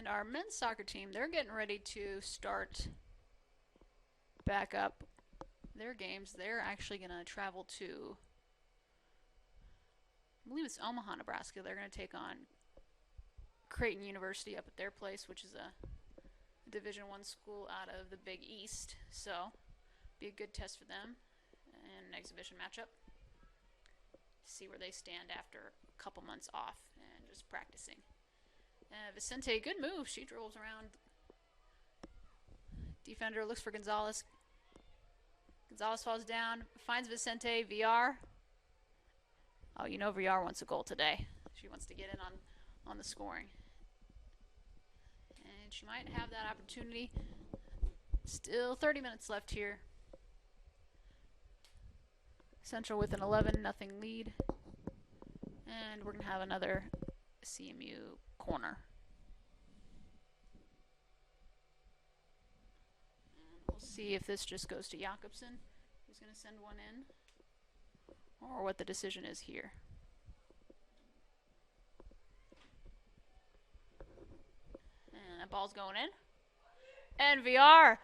And our men's soccer team, they're getting ready to start back up their games. They're actually going to travel to, I believe it's Omaha, Nebraska. They're going to take on Creighton University up at their place, which is a Division I school out of the Big East. So, be a good test for them and an exhibition matchup. See where they stand after a couple months off and just practicing. Vicente, good move. She dribbles around. Defender looks for Gonzalez. Gonzalez falls down, finds Vicente. VR. Oh, you know VR wants a goal today. She wants to get in on the scoring. And she might have that opportunity. Still 30 minutes left here. Central with an 11-0 lead. And we're going to have another CMU corner. And we'll see if this just goes to Jakobsen, who's going to send one in, or what the decision is here. And that ball's going in. And VR.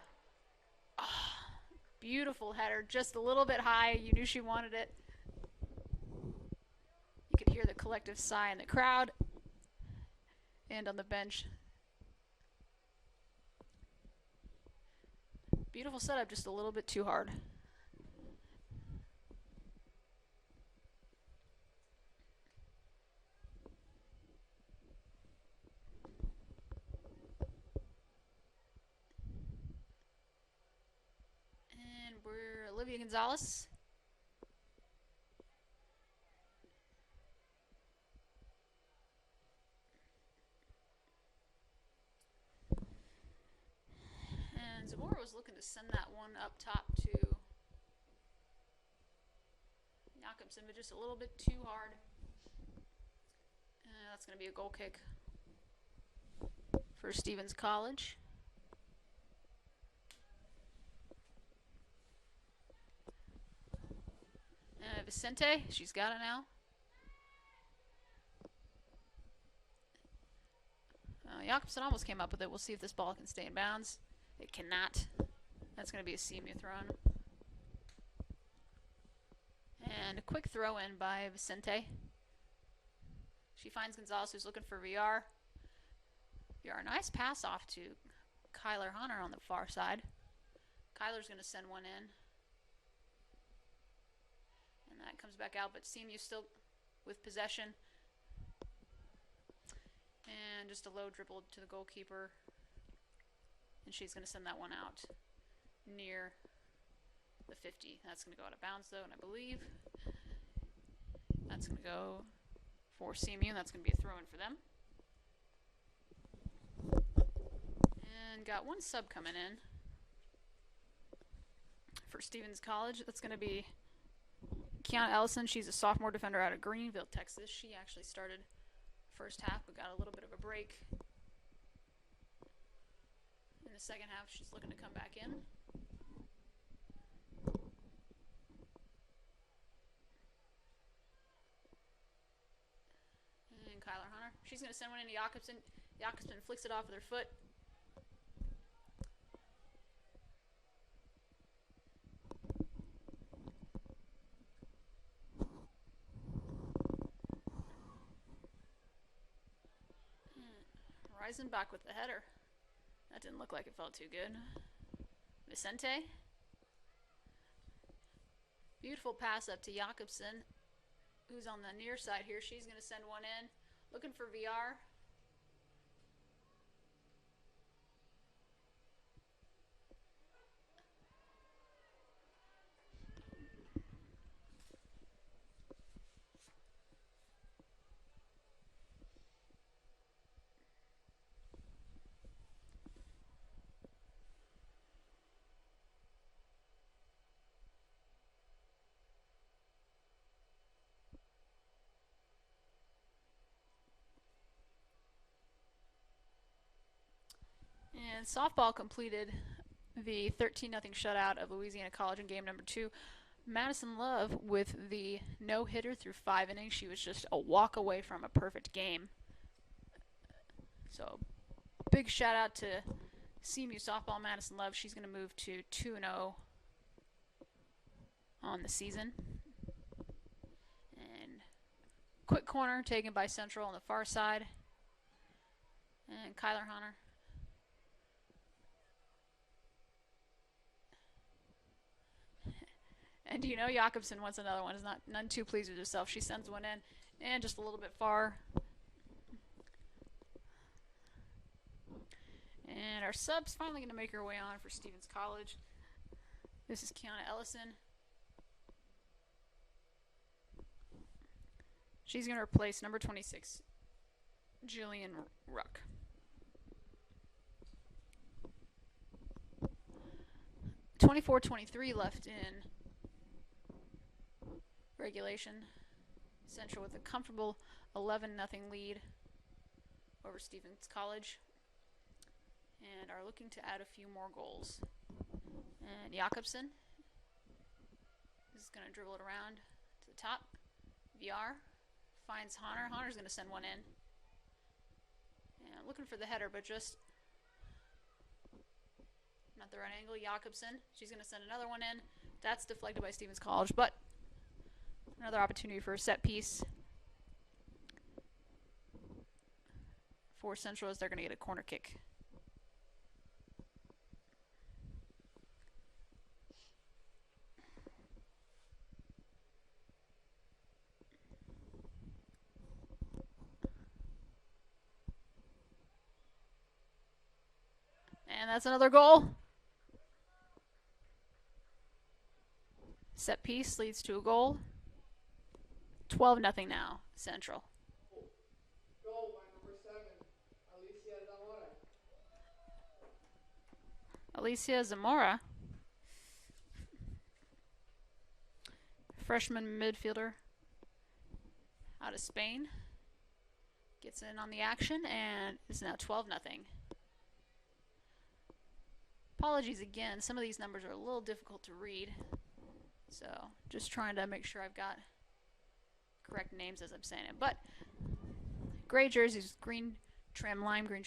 Oh, beautiful header, just a little bit high. You knew she wanted it. You could hear the collective sigh in the crowd and on the bench. Beautiful setup, just a little bit too hard. And we're Olivia Gonzalez. And Zamora was looking to send that one up top to Jakobsen, but just a little bit too hard. That's going to be a goal kick for Stevens College. Vicente, she's got it now. Jakobsen almost came up with it. We'll see if this ball can stay in bounds. It cannot. That's going to be a CMU throw-in. And a quick throw-in by Vicente. She finds Gonzalez, who's looking for VR. VR, nice pass off to Kyler Hunter on the far side. Kyler's going to send one in. And that comes back out, but CMU still with possession. And just a low dribble to the goalkeeper. And she's going to send that one out near the 50. That's going to go out of bounds, though, and I believe that's going to go for CMU, and that's going to be a throw-in for them. And got one sub coming in for Stevens College. That's going to be Kiana Ellison. She's a sophomore defender out of Greenville, Texas. She actually started first half, but got a little bit of a break. In the second half, she's looking to come back in. And Kyler Hunter. She's going to send one into Jakobsen. Jakobsen flicks it off with her foot. Reisenbach with the header. That didn't look like it felt too good. Vicente. Beautiful pass up to Jakobsen, who's on the near side here. She's going to send one in. Looking for VR. And softball completed the 13-0 shutout of Louisiana College in game number 2. Madison Love with the no-hitter through 5 innings. She was just a walk away from a perfect game. So big shout out to CMU softball Madison Love. She's going to move to 2-0 on the season. And quick corner taken by Central on the far side. And Kyler Hunter. And you know Jakobsen wants another one. Is none too pleased with herself. She sends one in and just a little bit far. And our sub's finally going to make her way on for Stevens College. This is Kiana Ellison. She's going to replace number 26, Jillian Ruck. .24-23 left in regulation. Central with a comfortable 11-0 lead over Stevens College, and are looking to add a few more goals. And Jakobsen is going to dribble it around to the top. VR finds Hunter. Hunter's going to send one in. And looking for the header, but just not the right angle. Jakobsen, she's going to send another one in. That's deflected by Stevens College, but another opportunity for a set piece for Central as they're going to get a corner kick. And that's another goal. Set piece leads to a goal. 12-0 now, Central. Goal by number 7, Alicia Zamora. Alicia Zamora, freshman midfielder out of Spain, gets in on the action and is now 12-0. Apologies again, some of these numbers are a little difficult to read, so just trying to make sure I've got correct names as I'm saying it. But gray jerseys, green trim, lime green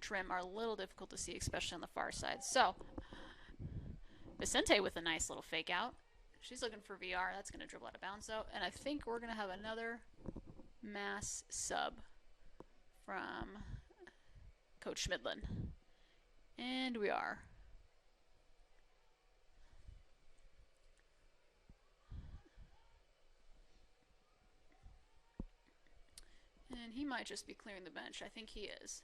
trim are a little difficult to see, especially on the far side. So Vicente with a nice little fake out. She's looking for VR. That's going to dribble out of bounds though. And I think we're going to have another mass sub from Coach Schmidlin. And we are. And he might just be clearing the bench. I think he is.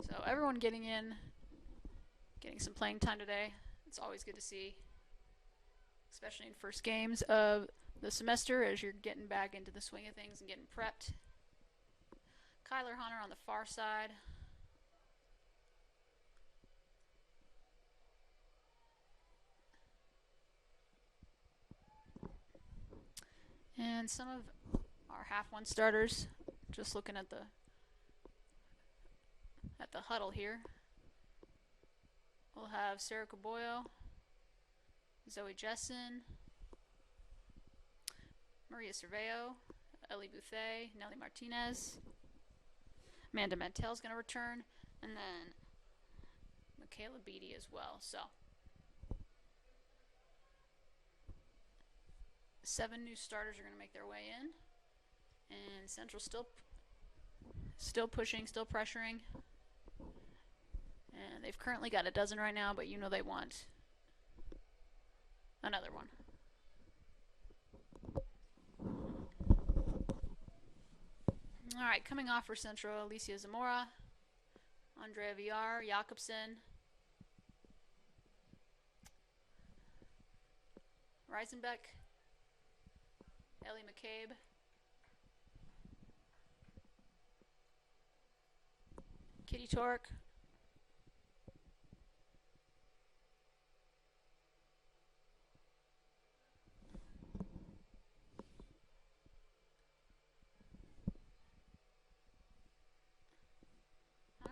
So everyone getting in, getting some playing time today. It's always good to see, especially in first games of the semester as you're getting back into the swing of things and getting prepped. Kyler Hunter on the far side. And some of our half one starters, just looking at the huddle here. We'll have Sarah Caboyo, Zoe Jessen, Maria Cerveo, Ellie Bouthé, Nelly Martinez, Amanda Mantel's going to return, and then Michaela Beatty as well. So 7 new starters are going to make their way in, and Central still pushing, still pressuring, and they've currently got a dozen right now, but you know they want another one. All right, coming off for Central, Alicia Zamora, Andrea VR, Jakobsen, Reisenbeck, Ellie McCabe, Kitty Torque,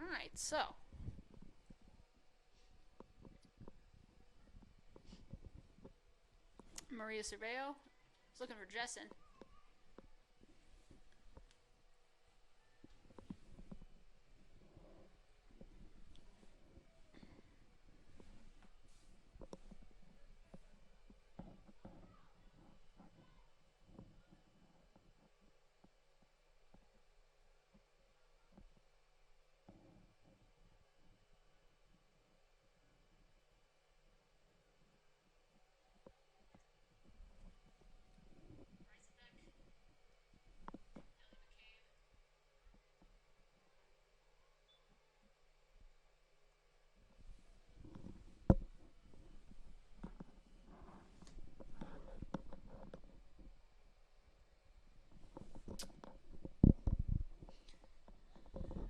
Alright, so Maria Cerveo is looking for Jessen.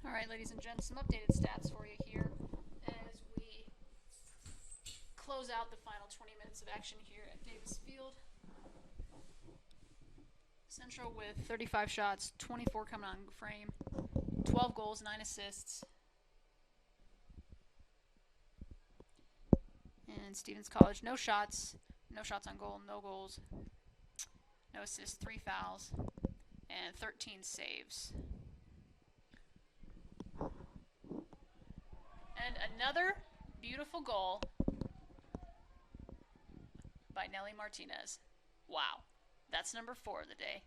All right, ladies and gents, some updated stats for you here as we close out the final 20 minutes of action here at Davis Field. Central with 35 shots, 24 coming on frame, 12 goals, 9 assists. And Stevens College, no shots on goal, no goals, no assists, 3 fouls, and 13 saves. And another beautiful goal by Nelly Martinez. Wow, that's number 4 of the day.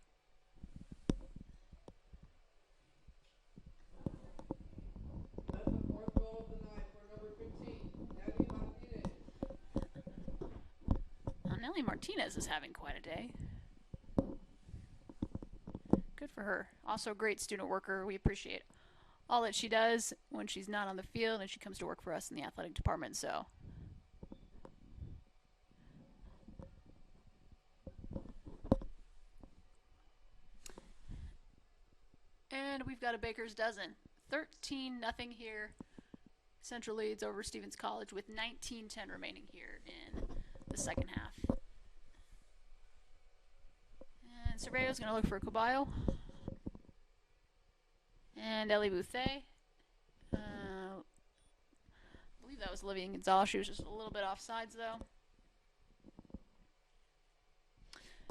That's the 4th goal of the night for number 15, Nelly Martinez. Now, Nelly Martinez is having quite a day. Good for her. Also a great student worker. We appreciate all that she does when she's not on the field and she comes to work for us in the athletic department. So and we've got a baker's dozen. 13-0 here. Central leads over Stevens College with 19-10 remaining here in the second half. And Cervello's going to look for Caballo. And Ellie Bouthé. I believe that was Olivia Gonzalez. She was just a little bit offsides, though.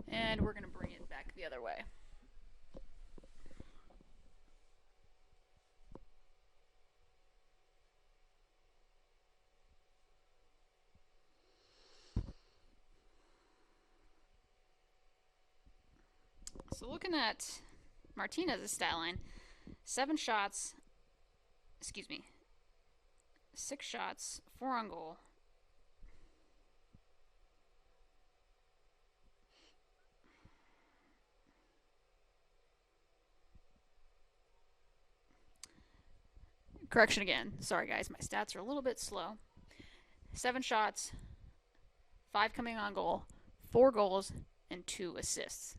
And we're going to bring it back the other way. So looking at Martinez's stat line, 6 shots, 4 on goal. Correction again. Sorry guys, my stats are a little bit slow. 7 shots, 5 coming on goal, 4 goals, and 2 assists.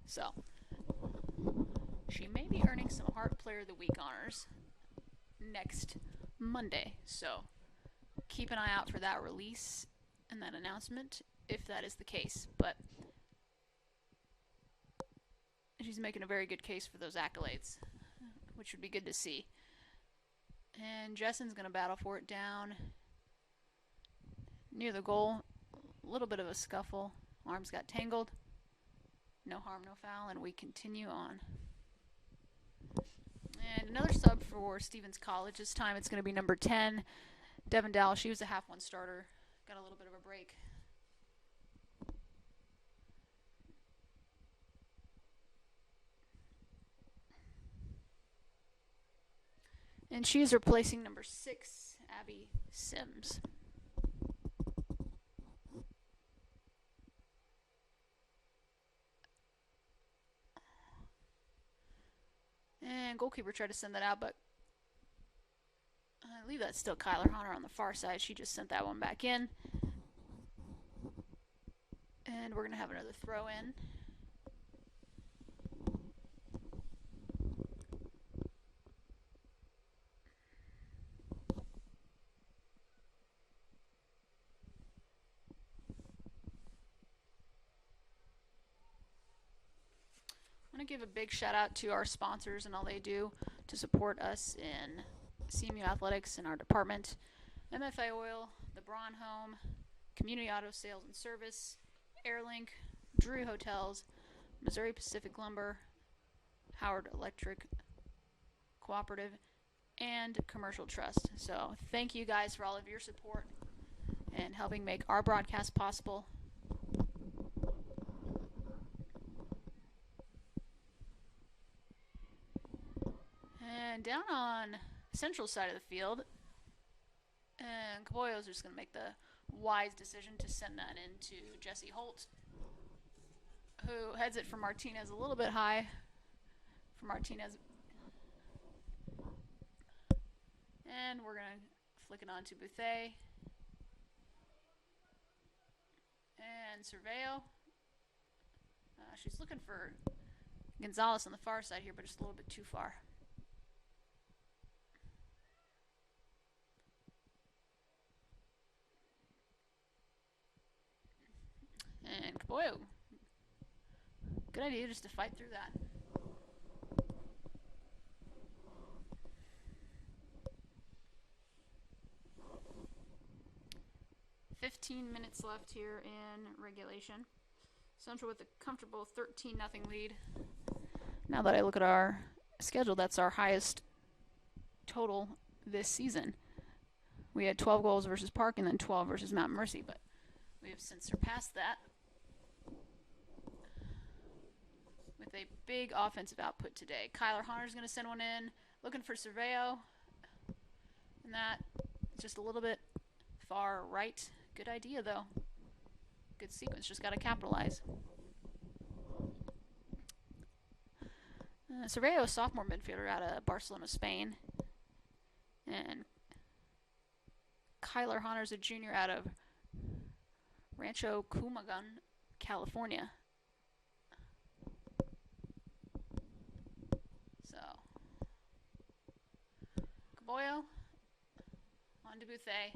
So she may be earning some Hart Player of the Week honors next Monday. So keep an eye out for that release and that announcement if that is the case. But she's making a very good case for those accolades, which would be good to see. And Jessen's going to battle for it down near the goal. A little bit of a scuffle. Arms got tangled. No harm, no foul, and we continue on. And another sub for Stevens College. This time it's going to be number 10, Devin Dowell. She was a half-one starter. Got a little bit of a break. And she is replacing number 6, Abby Sims. And goalkeeper tried to send that out, but I believe that's still Kyler Hunter on the far side. She just sent that one back in. And we're going to have another throw in. I want to give a big shout out to our sponsors and all they do to support us in CMU athletics in our department. MFA Oil, the Braun Home, Community Auto Sales and Service, Airlink, Drury Hotels, Missouri Pacific Lumber, Howard Electric Cooperative, and Commercial Trust. So thank you guys for all of your support and helping make our broadcast possible. And down on central side of the field, and Caboyos are just going to make the wise decision to send that into Jesse Holt, who heads it for Martinez a little bit high. For Martinez. And we're going to flick it on to Buffet. And Cerveo. She's looking for Gonzalez on the far side here, but just a little bit too far. And Caboyo. Good idea just to fight through that. $15 minutes left here in regulation. Central with a comfortable 13-0 lead. Now that I look at our schedule, that's our highest total this season. We had 12 goals versus Park and then 12 versus Mount Mercy, but we have since surpassed that with a big offensive output today. Kyler Hunter's going to send one in, looking for Cerveo, and that just a little bit far right. Good idea, though. Good sequence, just got to capitalize. Cerveo, a sophomore midfielder out of Barcelona, Spain. And Kyler Hunter's a junior out of Rancho Cucamonga, California. So, Caboyo on to Buffet.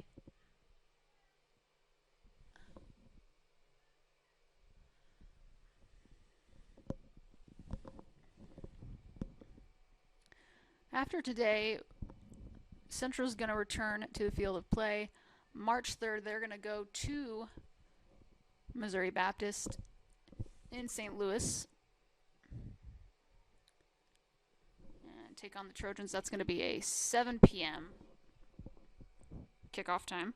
After today, Central's going to return to the field of play. March 3rd, they're going to go to Missouri Baptist in St. Louis and take on the Trojans. That's going to be a 7 p.m. kickoff time.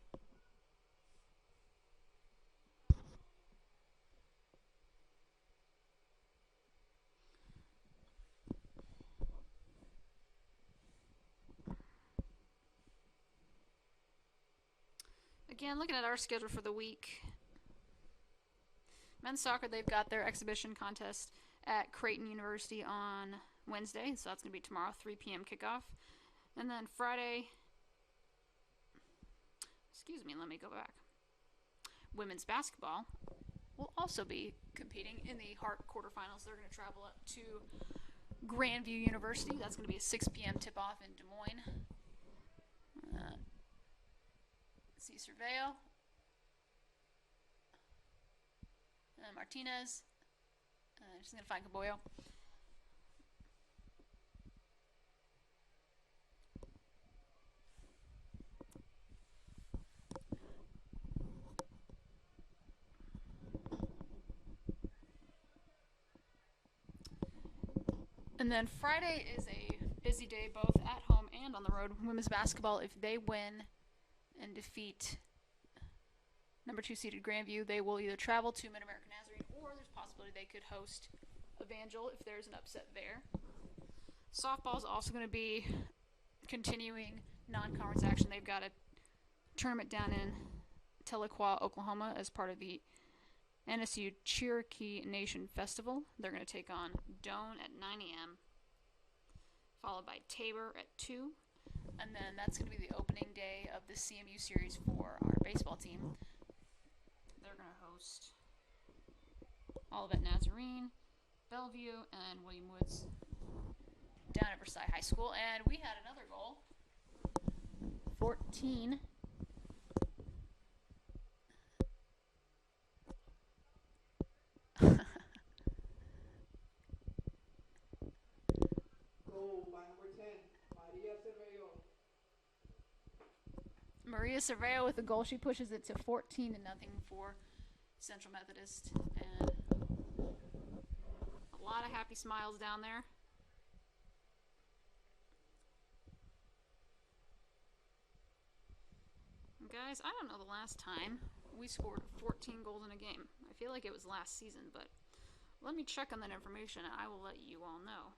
Again, looking at our schedule for the week. Men's soccer, they've got their exhibition contest at Creighton University on Wednesday, so that's going to be tomorrow, 3 p.m. kickoff. And then Friday, let me go back. Women's basketball will also be competing in the Hart quarterfinals. They're going to travel up to Grandview University. That's going to be a 6 p.m. tip-off in Des Moines. See Cerveo. And Martinez. Just going to find Caboyo. And then Friday is a busy day both at home and on the road. Women's basketball, if they win and defeat number 2 seeded Grandview, they will either travel to Mid-American Nazarene or there's a possibility they could host Evangel if there's an upset there. Softball is also going to be continuing non-conference action. They've got a tournament down in Tahlequah, Oklahoma as part of the NSU Cherokee Nation Festival. They're going to take on Doane at 9 a.m., followed by Tabor at 2. And then that's going to be the opening day of the CMU series for our baseball team. They're going to host Olivet Nazarene, Bellevue, and William Woods down at Versailles High School. And we had another goal. 14. Goal by number 10, Maria Cerveo. Maria Cerveo with a goal. She pushes it to 14-0 for Central Methodist. And lot of happy smiles down there. Guys, I don't know the last time we scored 14 goals in a game. I feel like it was last season, but let me check on that information and I will let you all know.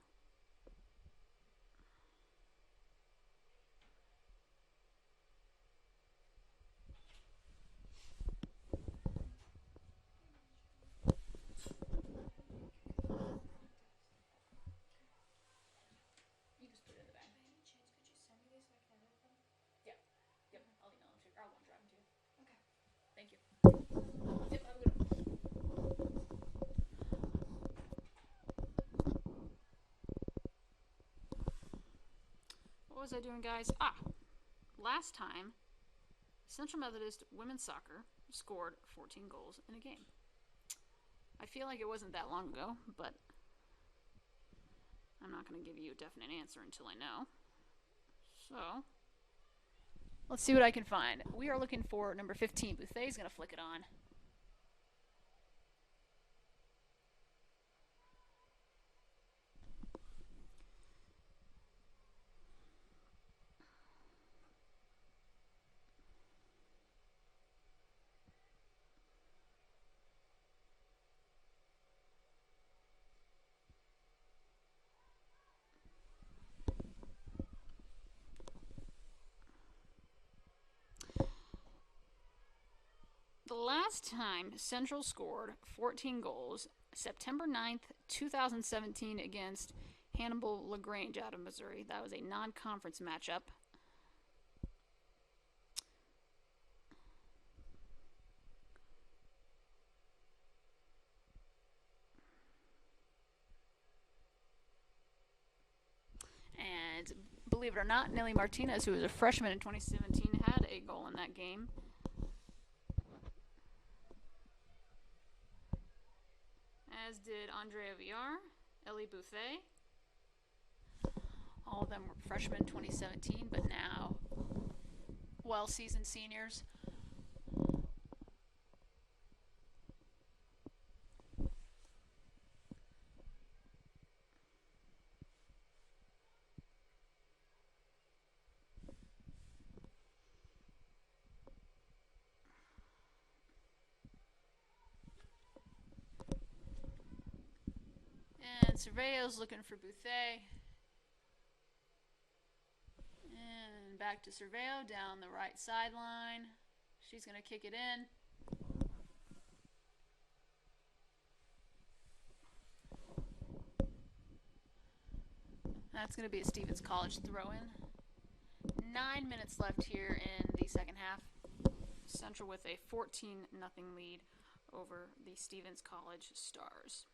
You just put it in the bag. By any chance, could you send me these so I can edit them? Yep, I'll email them to you. Or I'll OneDrive them to you. Okay. Thank you. Yep, have a good one. What was I doing, guys? Last time, Central Methodist women's soccer scored 14 goals in a game. I feel like it wasn't that long ago, but I'm not going to give you a definite answer until I know. So, let's see what I can find. We are looking for number 15. Buffet's going to flick it on. The last time Central scored 14 goals, September 9th, 2017 against Hannibal LaGrange out of Missouri. That was a non-conference matchup. And believe it or not, Nelly Martinez, who was a freshman in 2017, had a goal in that game. As did Andrea Villar, Ellie Buffet. All of them were freshmen in 2017, but now well-seasoned seniors. And Cervello's looking for Buffet. And back to Cervello down the right sideline. She's going to kick it in. That's going to be a Stevens College throw-in. 9 minutes left here in the second half. Central with a 14-0 lead over the Stevens College Stars.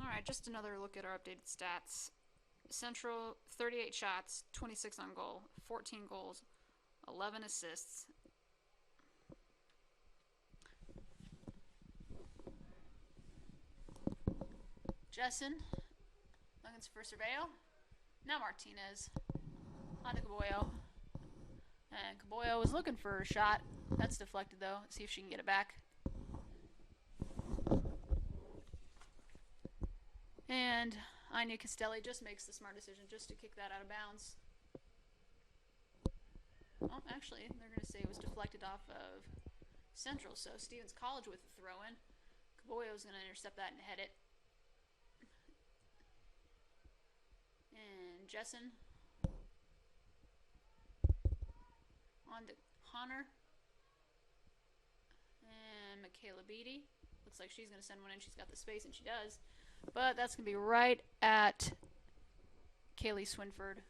Alright, just another look at our updated stats. Central, 38 shots, 26 on goal, 14 goals, 11 assists. Jessen, looking for Cervello. Now Martinez. On to Caboyo. And Caboyo was looking for a shot. That's deflected though. Let's see if she can get it back. And Anya Castelli just makes the smart decision just to kick that out of bounds. Oh, actually, they're going to say it was deflected off of Central, so Stevens College with the throw-in. Caboyo's going to intercept that and head it. And Jessen. On to Honor. And Michaela Beatty. Looks like she's going to send one in. She's got the space, and she does. But that's going to be right at Kaylee Swinford.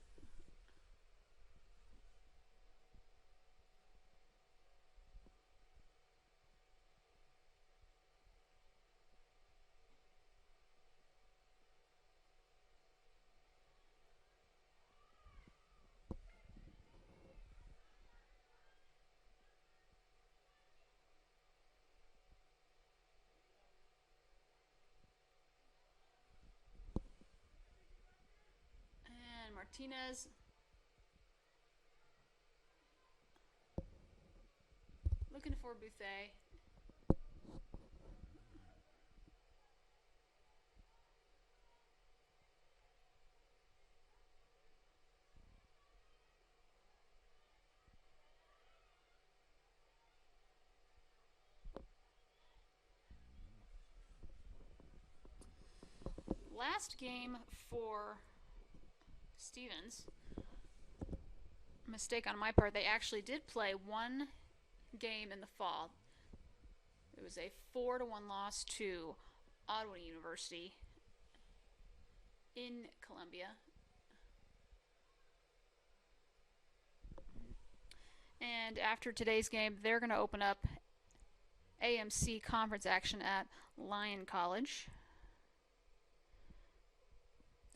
Martinez. Looking for Buffet. last game for Stevens, mistake on my part, they actually did play one game in the fall. It was a 4-1 loss to Ottawa University in Columbia. And after today's game, they're going to open up AMC conference action at Lyon College.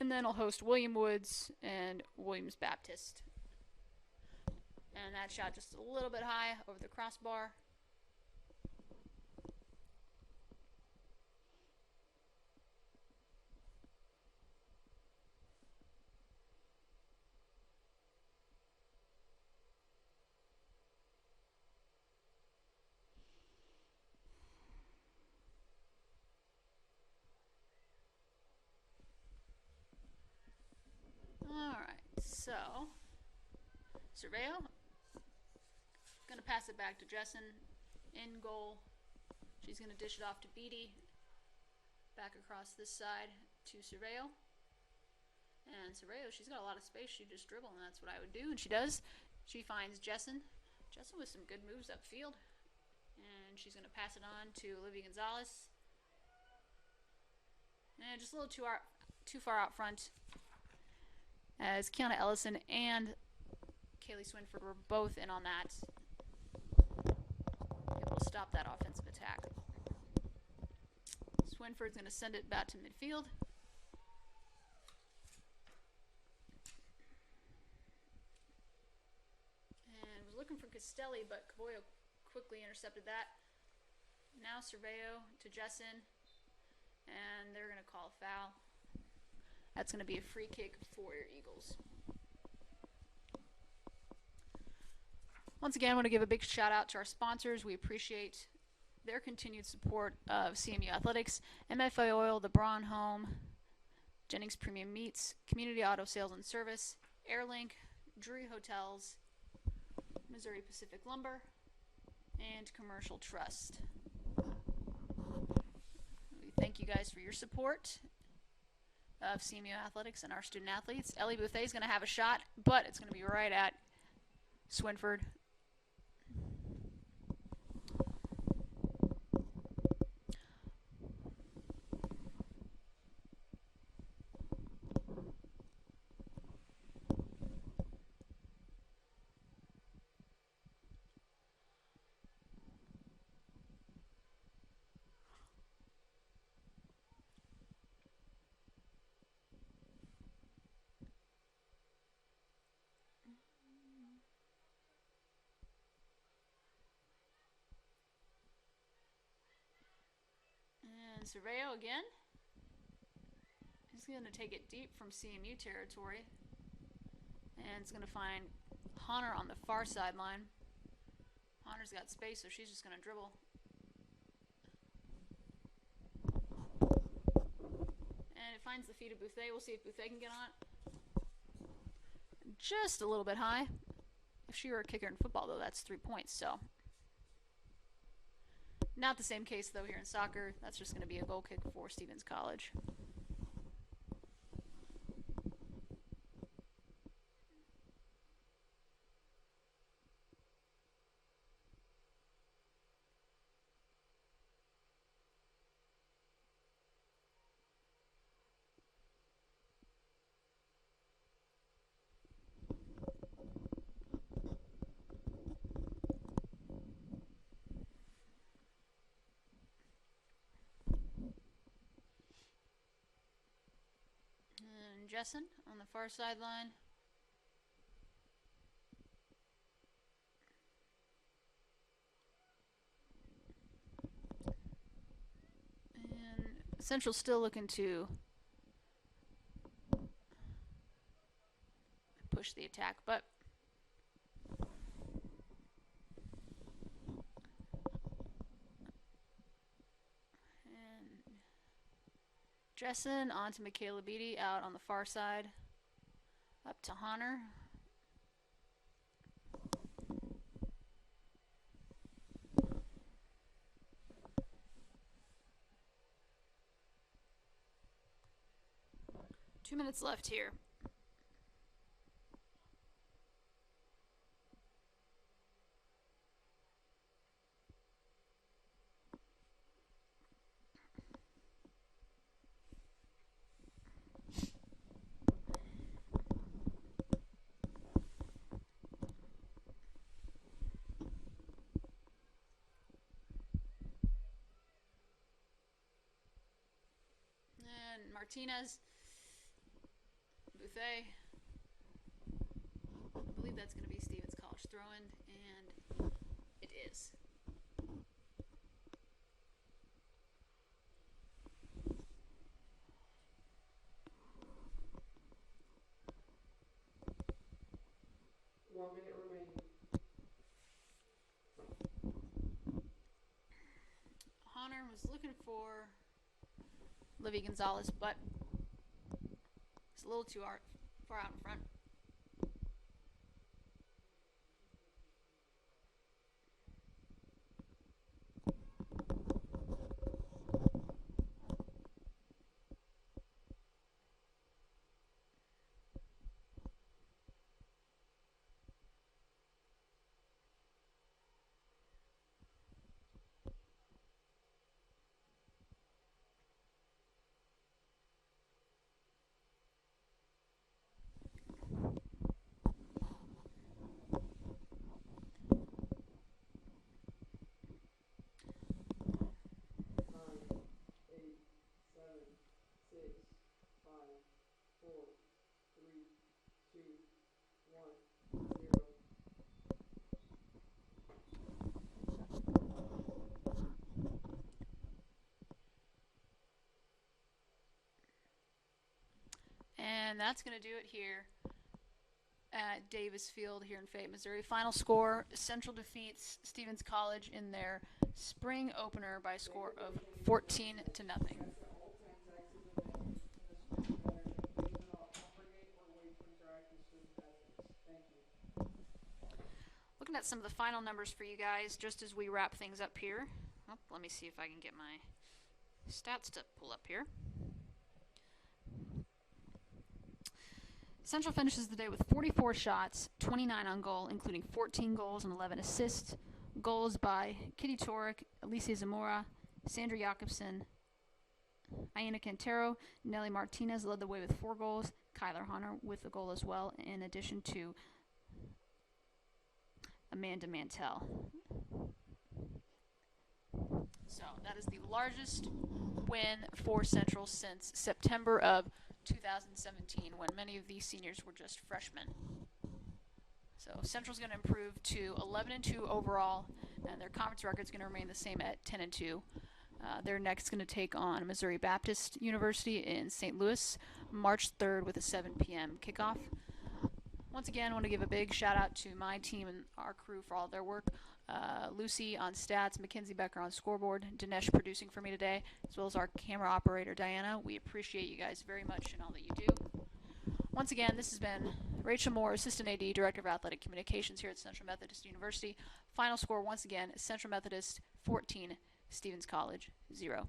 And then I'll host William Woods and Williams Baptist. And that shot just a little bit high over the crossbar. Alright, so Surveyo gonna pass it back to Jessen in goal. She's gonna dish it off to Beatty. Back across this side to Surveyo. And Surveyo, she's got a lot of space. She just dribble, and that's what I would do. And she does. She finds Jessen. Jessen with some good moves upfield. And she's gonna pass it on to Olivia Gonzalez. And just a little too far out front, as Kiana Ellison and Kaylee Swinford were both in on that. Able to stop that offensive attack. Swinford's going to send it back to midfield. And was looking for Castelli, but Caboyo quickly intercepted that. Now Surveyo to Jessen. And they're going to call a foul. That's going to be a free kick for your Eagles. Once again, I want to give a big shout out to our sponsors. We appreciate their continued support of CMU Athletics, MFA Oil, the Braun Home, Jennings Premium Meats, Community Auto Sales and Service, Airlink, Drury Hotels, Missouri Pacific Lumber, and Commercial Trust. We thank you guys for your support of CMU Athletics and our student athletes. Ellie Bouthé is going to have a shot, but it's going to be right at Swinford. And Surveyo again. He's going to take it deep from CMU territory. And it's going to find Honor on the far sideline. Honor's got space, so she's just going to dribble. And it finds the feet of Bouthé. We'll see if Bouthé can get on it. Just a little bit high. If she were a kicker in football, though, that's 3 points, so. Not the same case, though, here in soccer. That's just going to be a goal kick for Stevens College. And Jessen on the far sideline. And Central still looking to push the attack, but Jessen on to Michaela Beatty out on the far side. Up to Honor. 2 minutes left here. And Martinez, Buffet. I believe that's going to be Stevens College throw-in, and it is. One minute remaining. Honor was looking for Livy Gonzalez, but it's a little too far out in front. Nine, 8, 7, 6, 5, 4, 3, 2, 1, 0. And that's going to do it here at Davis Field here in Fayette, Missouri. Final score, Central defeats Stevens College in their spring opener by a score of 14-0. That's at all times active event in the spring pattern, and please do not congregate or wait for interactive student athletes. Thank you. Looking at some of the final numbers for you guys just as we wrap things up here. Oh, let me see if I can get my stats to pull up here. Central finishes the day with 44 shots, 29 on goal, including 14 goals and 11 assists. Goals by Kitty Torek, Alicia Zamora, Sandra Jakobsen, Aina Cantero, Nelly Martinez led the way with 4 goals. Kyler Hunter with a goal as well, in addition to Amanda Mantell. So that is the largest win for Central since September of 2017, when many of these seniors were just freshmen. So Central's going to improve to 11-2 overall, and their conference record's going to remain the same at 10-2. They're next going to take on Missouri Baptist University in St. Louis, March 3rd with a 7 p.m. kickoff. Once again, I want to give a big shout out to my team and our crew for all their work. Lucy on stats, Mackenzie Becker on scoreboard, Dinesh producing for me today, as well as our camera operator, Diana. We appreciate you guys very much and all that you do. Once again, this has been Rachel Moore, Assistant AD, Director of Athletic Communications here at Central Methodist University. Final score, once again, Central Methodist 14, Stevens College 0.